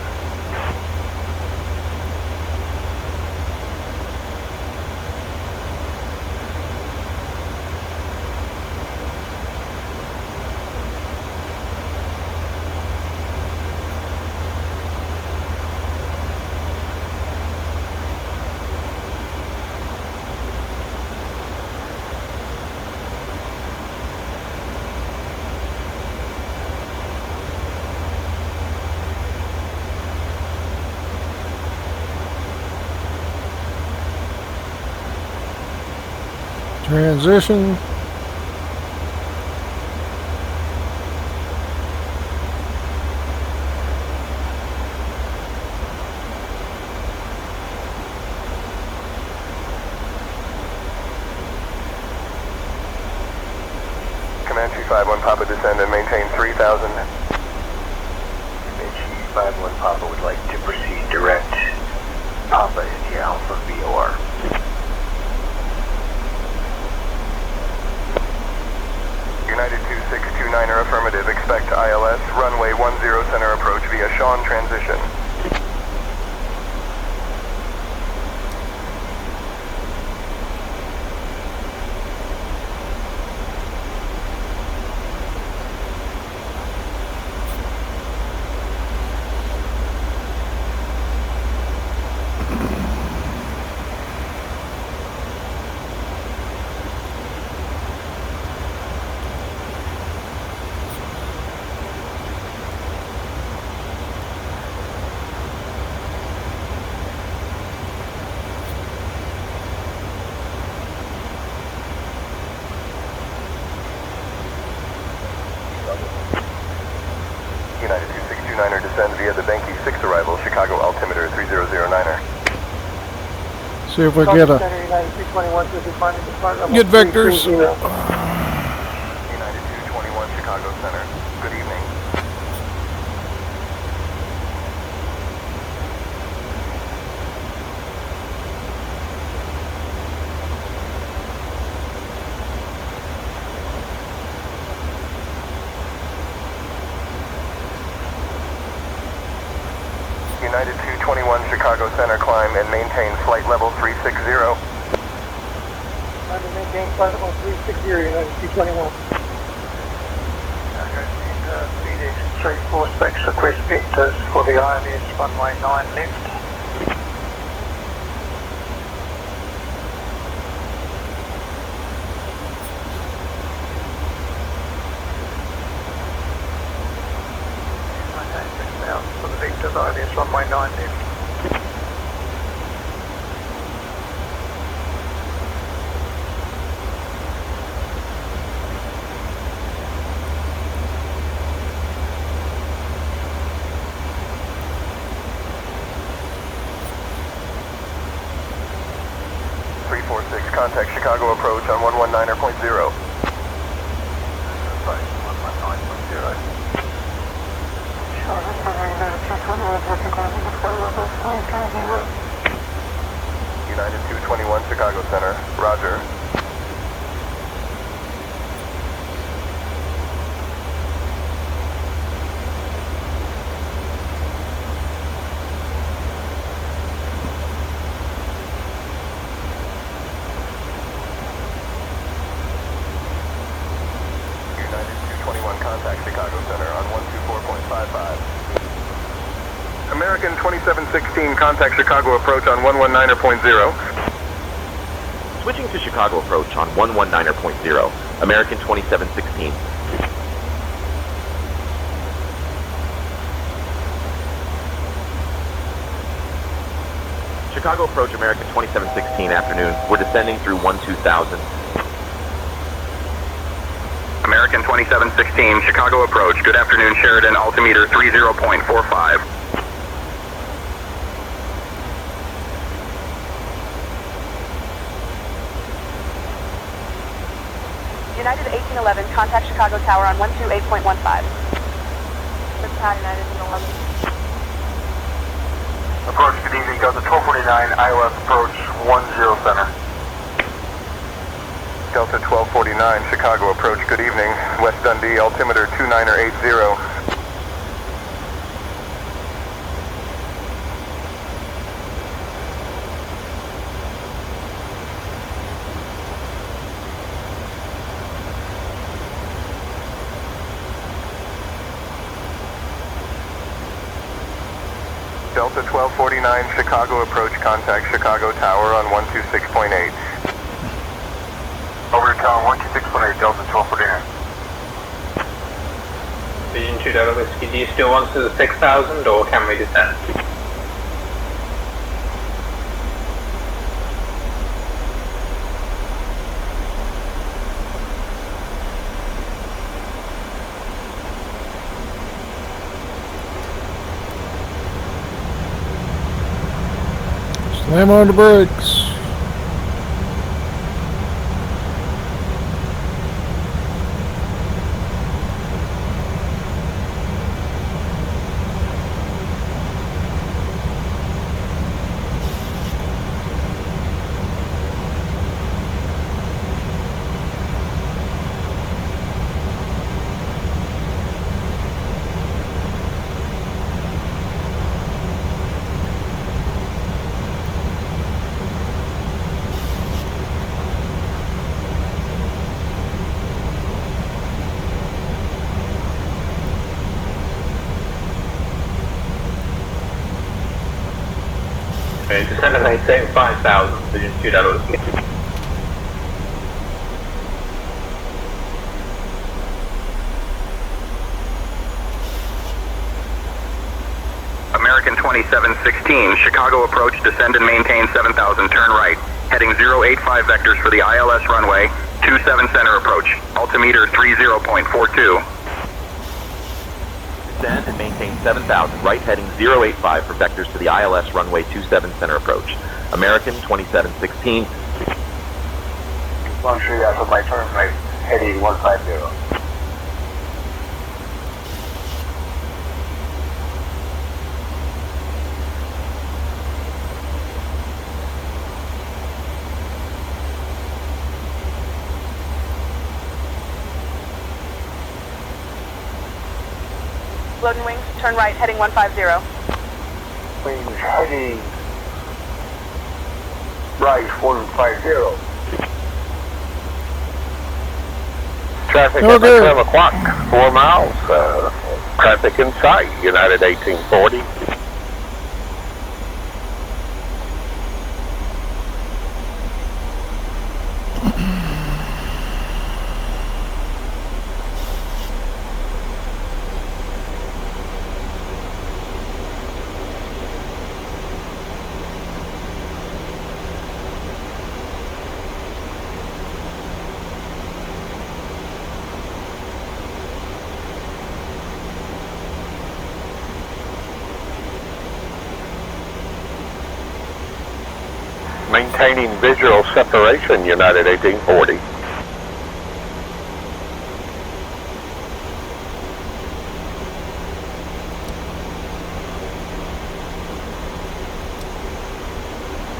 Transition. Comanche 51 Papa, descend and maintain 3000. Comanche 51 Papa would like to proceed direct. Papa India Alpha VOR. United 2629er affirmative, expect ILS, runway 10 center approach via Sean transition. descend via the Benki 6 arrival, Chicago altimeter 3009er. See if we get a good vectors. United 221 Chicago Center. Good evening. United 221 Chicago Center, climb and maintain flight level 360. Climb and maintain flight level 360, United 221. Phoenix 34 specs request vectors for the ILS runway 9 left. For the vectors ILS runway 9 left. Contact Chicago approach on 119.0. United 221 Chicago Center, roger. Contact Chicago Center on 124.55. American 2716, contact Chicago approach on 119.0. Switching to Chicago approach on 119.0. American 2716. Chicago approach American 2716 afternoon. We're descending through 12,000. American 2716, Chicago approach. Good afternoon, Sheridan, altimeter 30.45. United 1811, contact Chicago Tower on 128.15. Good time, United 1811. Approach, good evening, Delta 1249, ILS approach 10 center. Delta 1249, Chicago approach, good evening. West Dundee, altimeter 2980. Delta 1249, Chicago approach, contact Chicago Tower on 126.8. Over to tower 126.8, Delta 1249. Vision 2 Delta Whiskey, do you still want to the 6,000 or can we descend? Slam on the brakes. Okay, descend and maintain 5,000, Vision 2 Delta Whiskey. American 2716, Chicago approach, descend and maintain 7,000, turn right. Heading 085 vectors for the ILS runway, 27 center approach, altimeter 30.42. descend and maintain 7,000, right heading 085 for vectors to the ILS runway 27 center approach. American 2716. One tree after my turn right, heading 150. Loading wings, turn right, heading 150. Wings heading right 150. Traffic at 12 o'clock, 4 miles. Traffic in sight, United 1840. Maintaining visual separation, United 1840.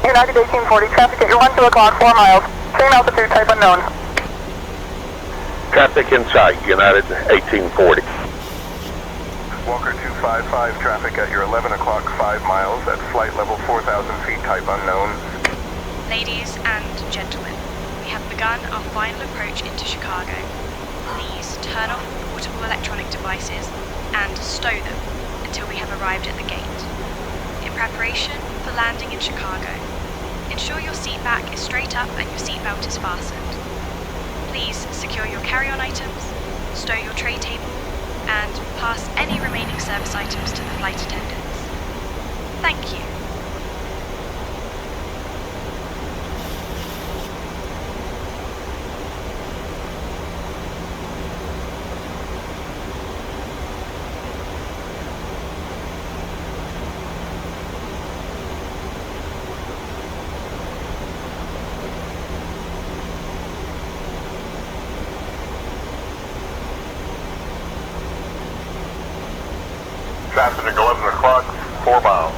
United 1840, traffic at your 12 o'clock, 4 miles. Same altitude, type unknown. Traffic in sight, United 1840. Walker 255, traffic at your 11 o'clock, 5 miles at flight level 4,000 feet, type unknown. Ladies and gentlemen, we have begun our final approach into Chicago. Please turn off portable electronic devices and stow them until we have arrived at the gate. In preparation for landing in Chicago, ensure your seat back is straight up and your seatbelt is fastened. Please secure your carry-on items, stow your tray table, and pass any remaining service items to the flight attendants. Thank you. Traffic at 11 o'clock, 4 miles.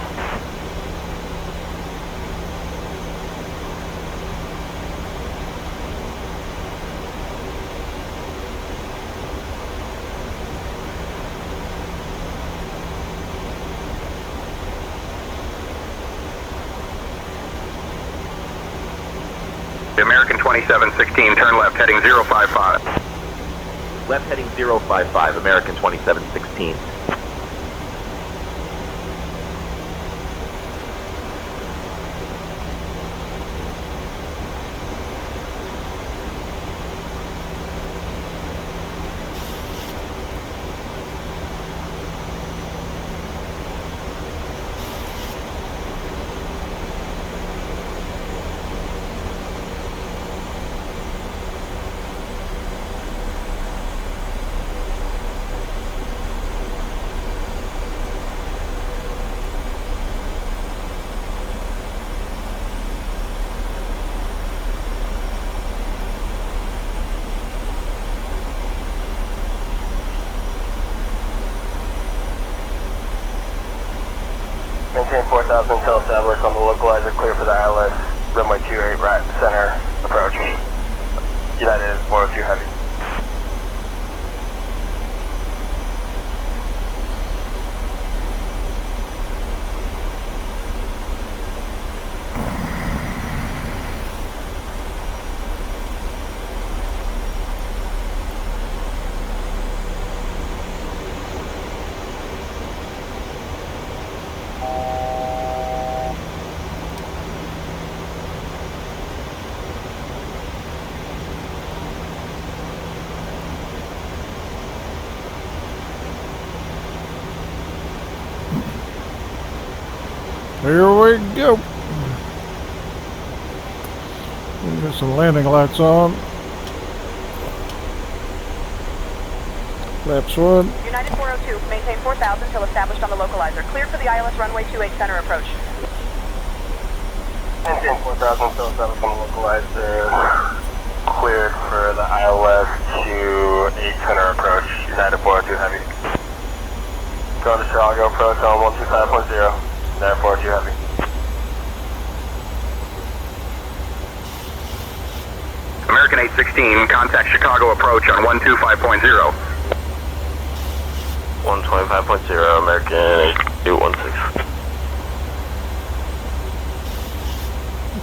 The American 2716, turn left, heading 055. Left heading 055, American 2716. Maintain 4,000 until established on the localizer, clear for the ILS, runway 28 right center approach. United 102 heavy. Here we go. We'll get some landing lights on. Flaps 1. United 402, maintain 4,000 until established on the localizer. Cleared for the ILS runway 28 center approach. Maintain 4,000 until established on the localizer. Cleared for the ILS 28 center approach. United 402 heavy. Go to Chicago approach on 125.0. United 402 heavy. American 816, contact Chicago approach on 125.0. 125.0, American 816.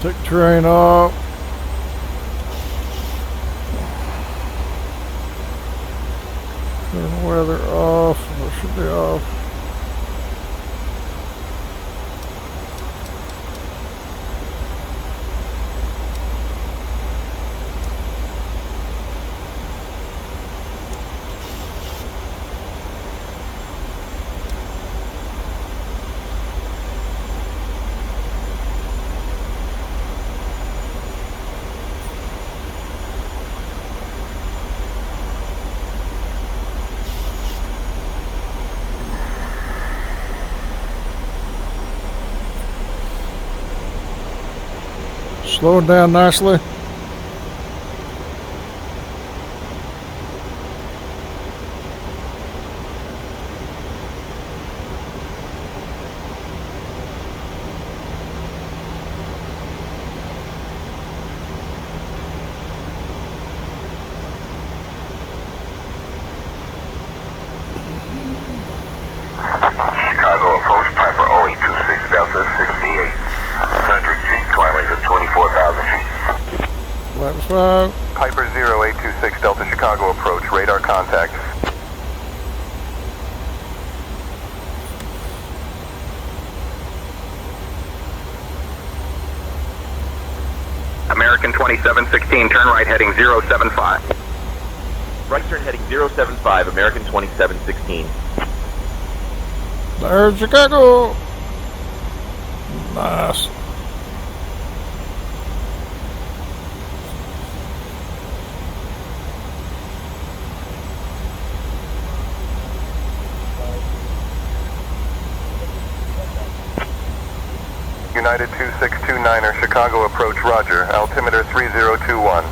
Take the terrain off. Turn the weather off. It should be off. Slowing down nicely. Chicago approach, Piper 0826 Delta 68. 100 feet, climb rate of 24,000 feet. Flaps 5. Piper 0826 Delta Chicago approach, radar contact. American 2716, turn right heading 075. Right turn heading 075, American 2716. There's Chicago. Nice. United 2629er, Chicago approach, roger. Altimeter 3021.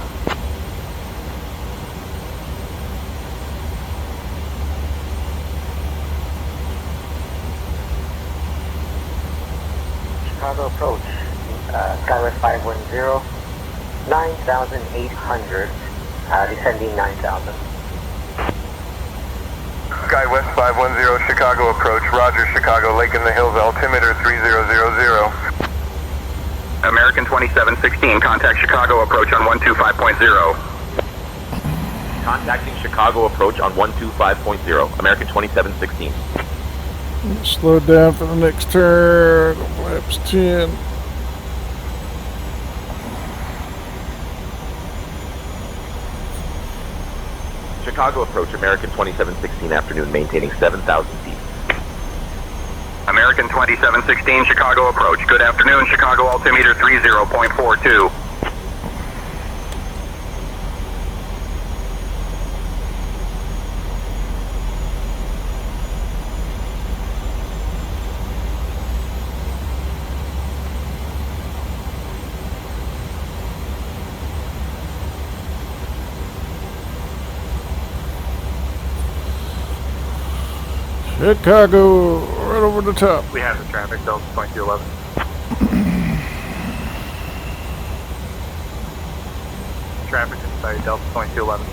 Chicago approach, Skywest 510, 9,800, descending 9,000. SkyWest 510, Chicago approach, roger. Chicago Lake in the Hills, altimeter 3000. American 2716, contact Chicago approach on 125.0. Contacting Chicago approach on 125.0, American 2716. Slow down for the next turn. Flaps 10. Chicago approach, American 2716 afternoon, maintaining 7,000 feet. American 2716, Chicago approach. Good afternoon, Chicago altimeter 30.42. Chicago, right over the top. We have the traffic, Delta 2211. Traffic inside Delta 2211.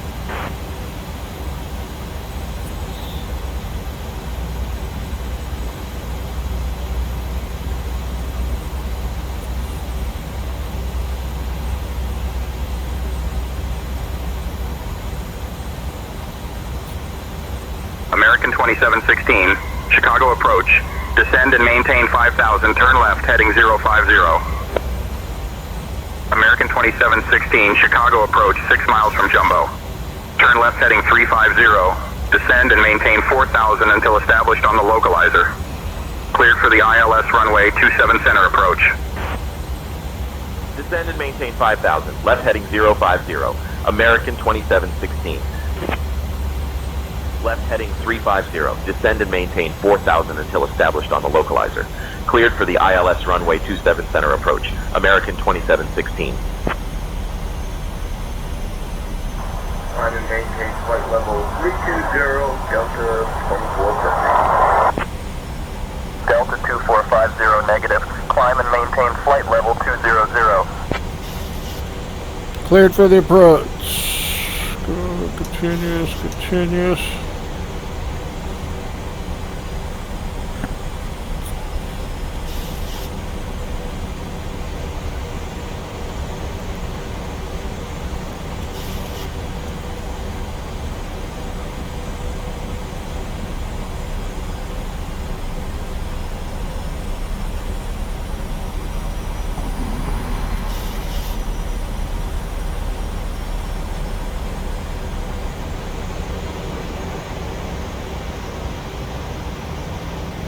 American 2716, Chicago approach. Descend and maintain 5,000, turn left heading 050. American 2716, Chicago approach, 6 miles from Jumbo. Turn left heading 350. Descend and maintain 4,000 until established on the localizer. Cleared for the ILS runway 27 center approach. Descend and maintain 5,000, left heading 050, American 2716. left heading 350. Descend and maintain 4,000 until established on the localizer. Cleared for the ILS runway 27 center approach. American 2716. Climb and maintain flight level 320, Delta 2450. Delta 2450 negative. Climb and maintain flight level 200. Cleared for the approach. Continuous, continuous.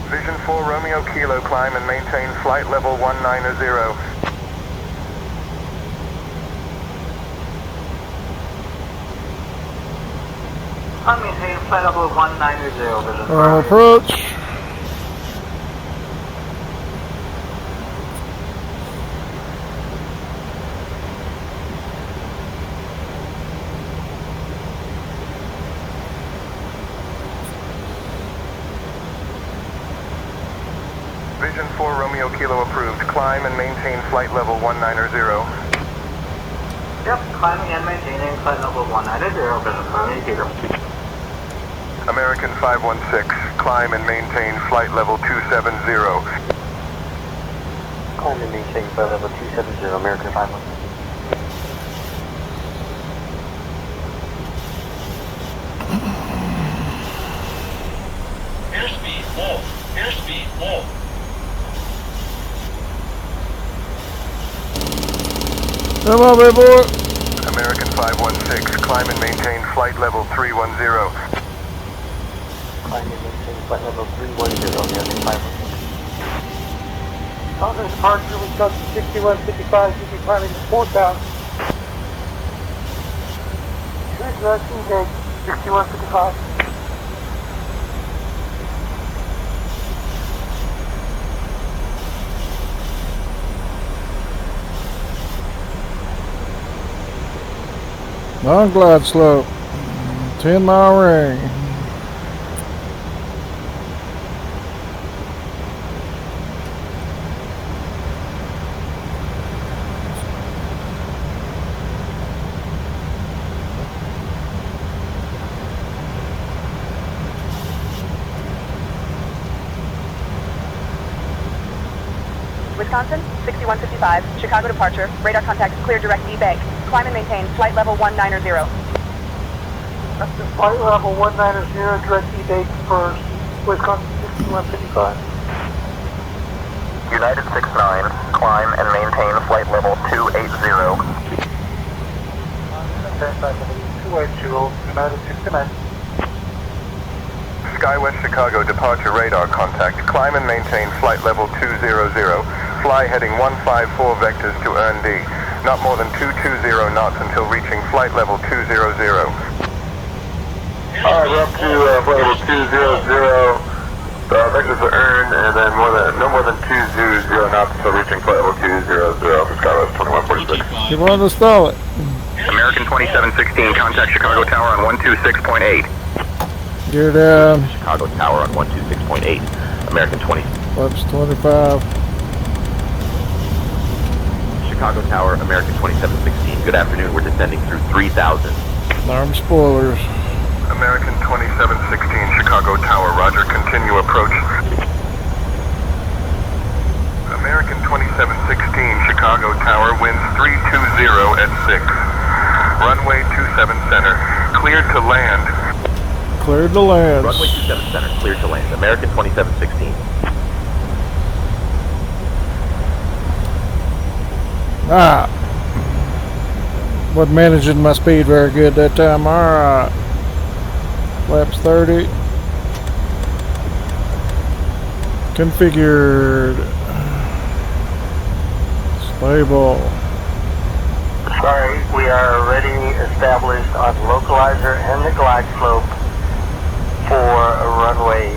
Vision 4 Romeo Kilo, climb and maintain flight level 190. I'm maintaining flight level 190, Vision 4. Approach. Vision 4 Romeo Kilo approved. Climb and maintain flight level 190. Yep, climbing and maintaining flight level 190, Vision 4 Romeo Kilo. American 516, climb and maintain flight level 270. Climb and maintain flight level 270, American 516. Airspeed low. Airspeed low. Come on, big boy. American 516, climb and maintain flight level 310. Climb and maintain flight level 310, American 516. On this departure, we got 6155, you be climbing to 4,000. Direction gate 6155. Non-glide slope. 10-mile ring. Wisconsin, 6155, Chicago departure, radar contact clear direct E-Bay. Climb and maintain flight level 190. That's the flight level 190, direct E-Bay for Wisconsin 6155. United 69, climb and maintain flight level 280. United 69. Skywest Chicago departure radar contact, climb and maintain flight level 200. Fly heading 154 vectors to earn D. Not more than 220 knots until reaching flight level 200. Alright, we're up to flight level 200. Vectors to earn, and then no more than 200 knots until reaching flight level 200 for Skywest 2146. You want to stall it. American 2716, contact Chicago Tower on 126.8. Gear down. Chicago Tower on 126.8. American 20. Flaps 25. Chicago Tower, American 2716. Good afternoon. We're descending through 3,000. Alarm spoilers. American 2716, Chicago Tower, roger, continue approach. American 2716, Chicago Tower, winds 320 at 6. Runway 27 center, cleared to land. Cleared to land. Runway 27 center, cleared to land. American 2716. Wasn't managing my speed very good that time. Alright. Flaps 30. Configured. Stable. Sorry, we are already established on localizer and the glide slope. runway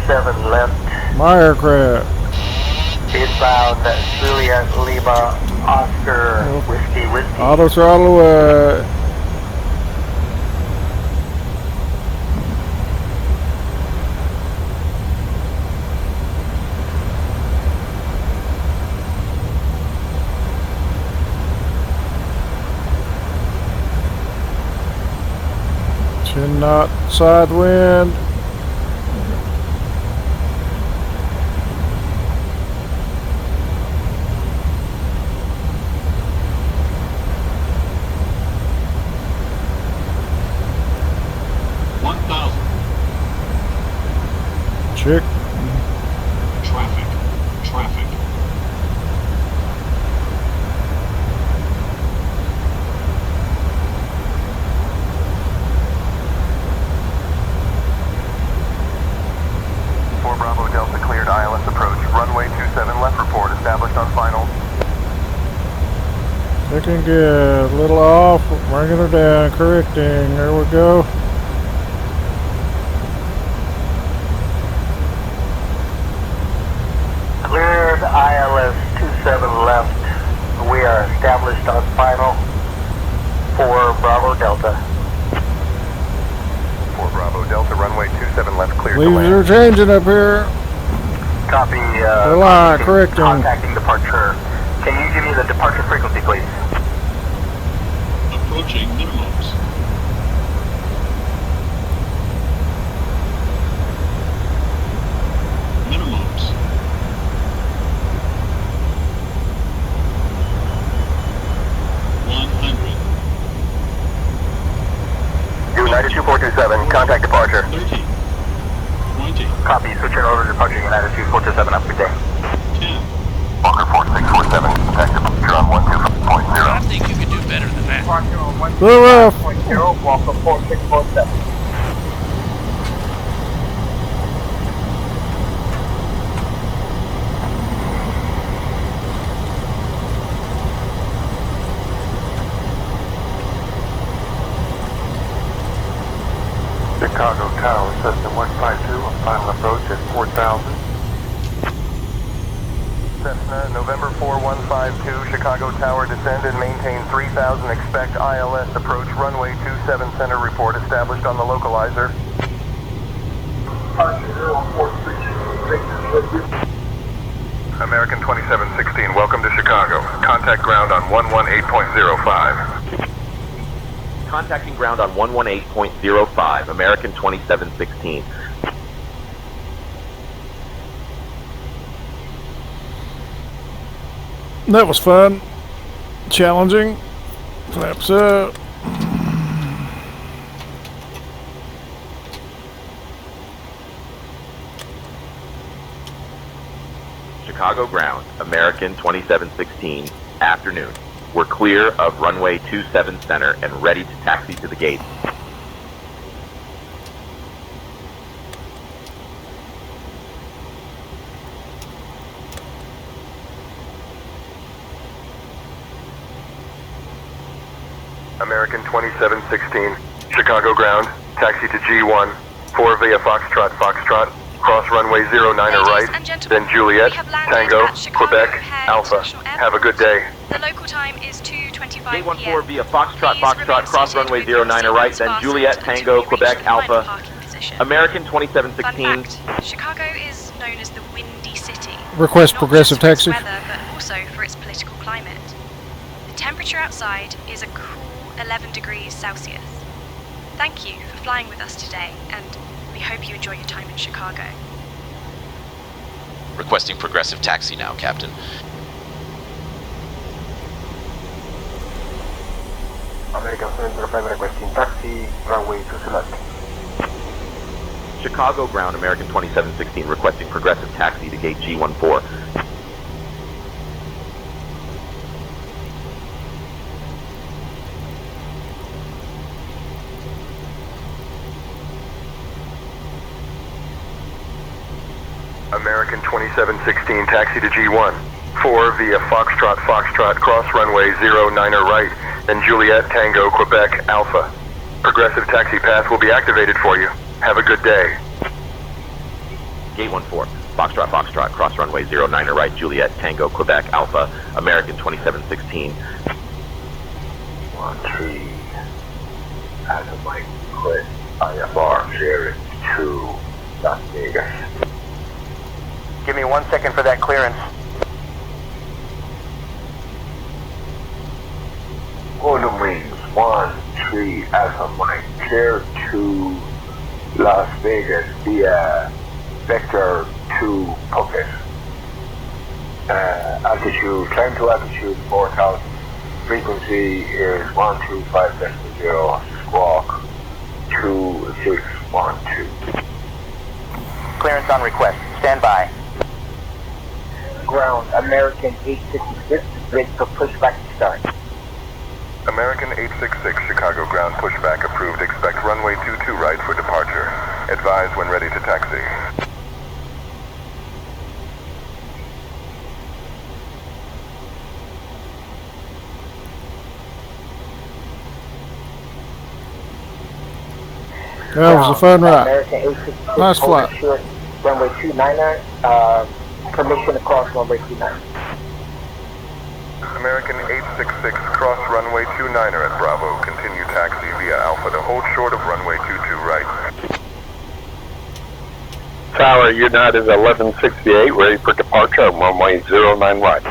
27 left. My aircraft. Eastbound Juliet Lima Oscar Whiskey. Auto throttle away. Chin knot side wind. Check. Traffic. Bravo Delta cleared ILS approach. Runway 27 left report established on final. Looking good. A little off. Bringing her down. Correcting. There we go. Cleared ILS 27 left. We are established on final for Bravo Delta. For Bravo Delta, runway 27 left cleared to Leaves land. are changing up here. Copy. Correcting. Contacting departure. Can you give me the departure frequency, please? Approaching minimums. Minimums. United 2427, contact departure. 30. 20. Copy. Switching over to departure United 2427. Have a good day. 10. Walker 4647, contact departure on 12.0. I think you could do better than that. Departure on Little rough. 1.0. Walker 4647. Chicago Tower, Cessna 152, on final approach at 4,000. Cessna, November 4152, Chicago Tower, descend and maintain 3000, expect ILS approach, runway 27 center report established on the localizer. American 2716, welcome to Chicago. Contact ground on 118.05. Contacting ground on 118.05, American 2716. That was fun. Challenging. Flaps up. Chicago ground, American 2716, afternoon. We're clear of runway 27 center and ready to taxi to the gate. American 2716, Chicago ground, taxi to G1, 4 via Foxtrot, cross runway 09 right, then Juliet, Tango, Quebec, Alpha. Have a good day. The local time is 2:25 Gate 14 p.m. via Foxtrot, cross runway 09 right, then Juliet, Tango, Quebec, Alpha. American 2716. Fun fact, Chicago is known as the Windy City. Request not progressive just for taxi. its weather, but also for its political climate. The temperature outside is a cool 11 degrees Celsius. Thank you for flying with us today, and we hope you enjoy your time in Chicago. Requesting progressive taxi now, Captain. American 705 requesting taxi, runway to select. Chicago ground, American 2716, requesting progressive taxi to gate G14. American 2716, taxi to G1, 4 via Foxtrot, cross runway 09 right, then Juliet, Tango, Quebec, Alpha. Progressive taxi path will be activated for you. Have a good day. Gate 14, Foxtrot, cross runway 09er right, Juliet, Tango, Quebec, Alpha, American 2716. 13, Adam Mike, Chris, IFR, Jared, 2, Las Vegas. Give me 1 second for that clearance. Golden Wings, 1-3, Alpha Mike, clear to Las Vegas via Vector 2 Puckett. Altitude, climb to altitude 4,000. Frequency is 125.0, squawk 2612. Clearance on request. Stand by. Ground, American 866, ready for pushback to start. American 866, Chicago ground pushback approved. Expect runway 22 right for departure. Advise when ready to taxi. That was a fun ride. American 866, Nice flight. short, runway 29er, permission to cross runway 29. American 866, cross runway 29er at Bravo. Continue taxi via Alpha to hold short of runway 22 right. Tower United 1168, ready for departure on runway 09 right.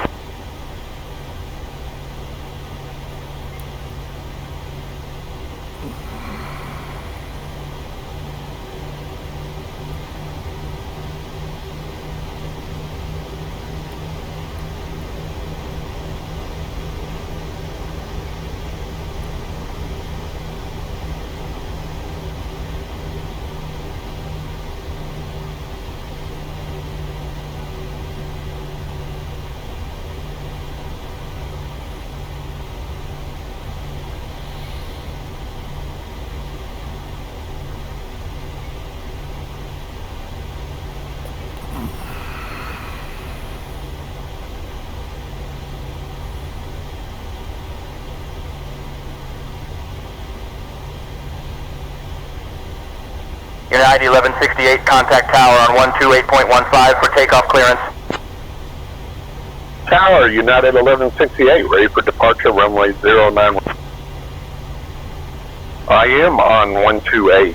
United 1168, contact tower on 128.15 for takeoff clearance. Tower United 1168, ready for departure runway 09. I am on 128.15.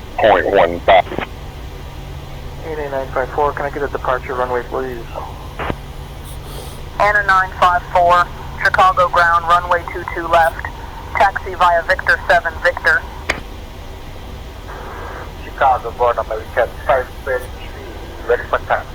88954, can I get a departure runway, please? Anna 954, Chicago ground, runway 22 left. Taxi via Victor 7, Victor. Chicago born American 523, ready for taxi.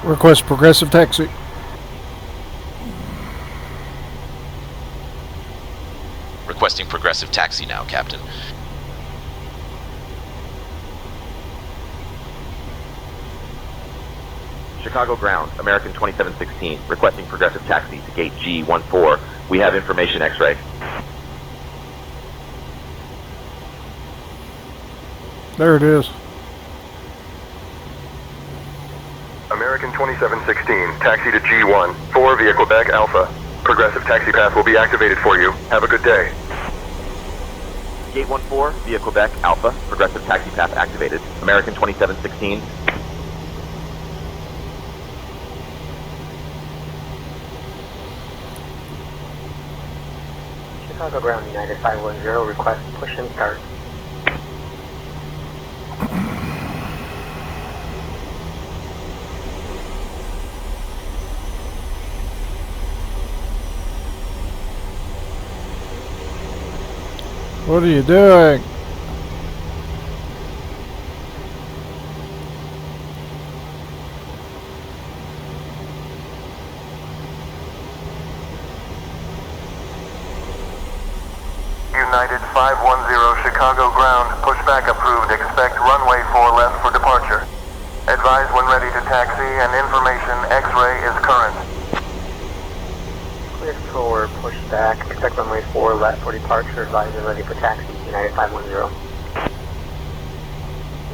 Request progressive taxi. Requesting progressive taxi now, Captain. Chicago ground, American 2716, requesting progressive taxi to gate G14. We have information X-ray. There it is. American 2716, taxi to G1, 4 via Quebec Alpha. Progressive taxi path will be activated for you. Have a good day. Gate 14 via Quebec Alpha, progressive taxi path activated. American 2716. Chicago ground, United 510, request push and start. What are you doing? United 510, Chicago ground, pushback approved. Expect runway 4 left for departure. Advise when ready to taxi and information X-ray is current. Control, push back. Expect runway 4 left for departure. Advisor ready for taxi. United 510.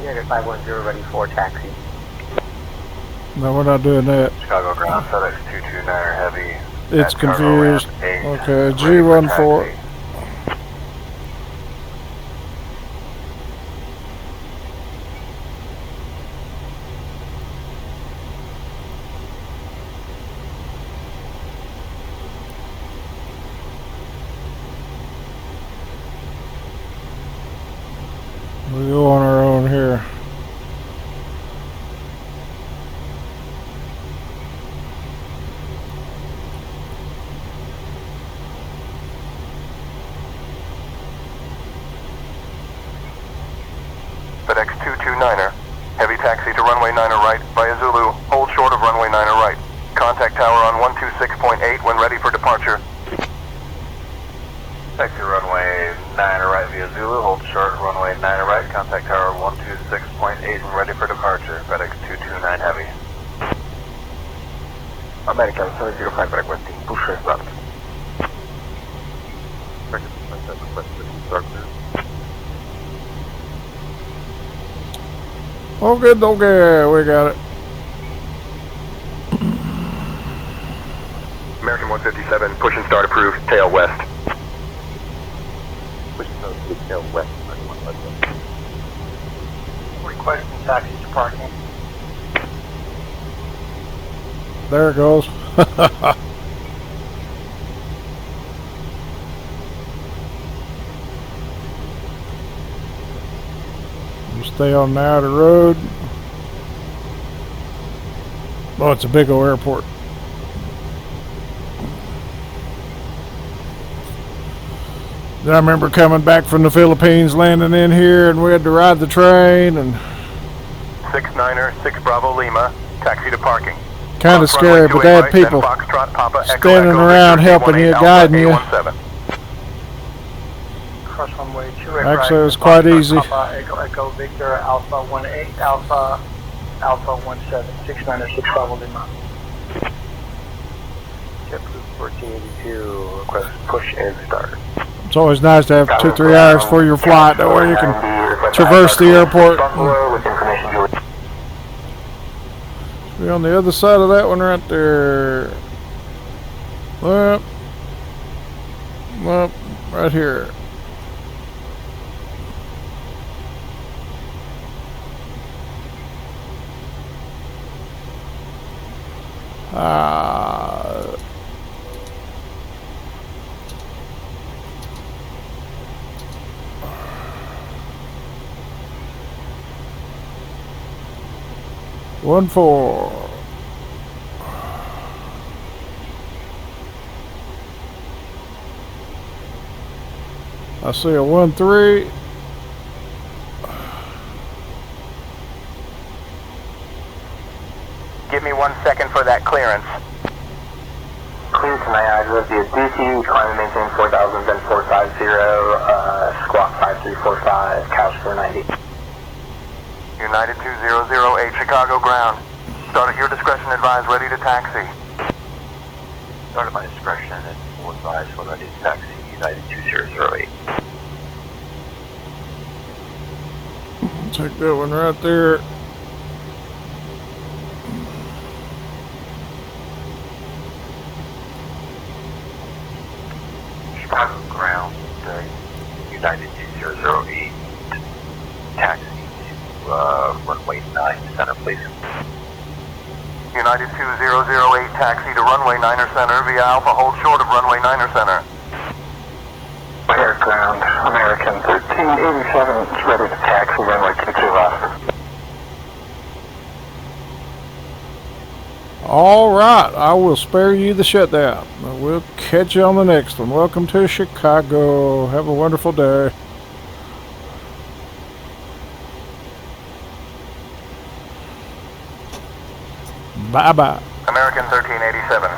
United 510 ready for taxi. No, we're not doing that. Chicago ground, FedEx 229er heavy. It's confused. Okay, G14. We go on our own here. FedEx 229er, heavy taxi to runway 9er right via Zulu, hold short of runway 9er right. Contact tower on 126.8 when ready for departure. Taxi runway 9er right via Zulu, hold short runway 9er right, contact tower 126.8 when ready for departure, FedEx 229 heavy. American 705 requesting push left. Okay, we got it. American 157, push and start approved, tail west. Push and start approved, tail west. Requesting taxi to parking. There it goes. We'll stay on the outer road. Oh, it's a big old airport. Then I remember coming back from the Philippines, landing in here, and we had to ride the train, and 69er, 6 Bravo Lima, taxi to parking. kind of scary, but they had people standing around helping you, guiding you. Cross runway 2 Actually, it was quite easy. Papa Echo Victor Alpha 18 Alpha 17 69er 6 Bravo Lima. JetBlue 1482 request push and start. It's always nice to have 2-3 hours for your flight. That way you can traverse the airport. Be on the other side of that one right there. Well, right here. One four. I see a 1-3. Give me 1 second for that clearance. Clear to Niagara via DC, climb and maintain 4000, then 450, squawk 5345, couch 490. United 2008, Chicago ground. Start at your discretion, advise ready to taxi. Start at my discretion and full advise when ready to taxi, United 2008. Take that one right there. Chicago ground, United 2008, taxi to runway 9 center, please. United 2008, taxi to runway 9er center via Alpha, hold short of runway 9er center. Air ground, American 1387 is ready to taxi, runway 22 left. All right, I will spare you the shutdown. We'll catch you on the next one. Welcome to Chicago. Have a wonderful day. Bye-bye. American 1387,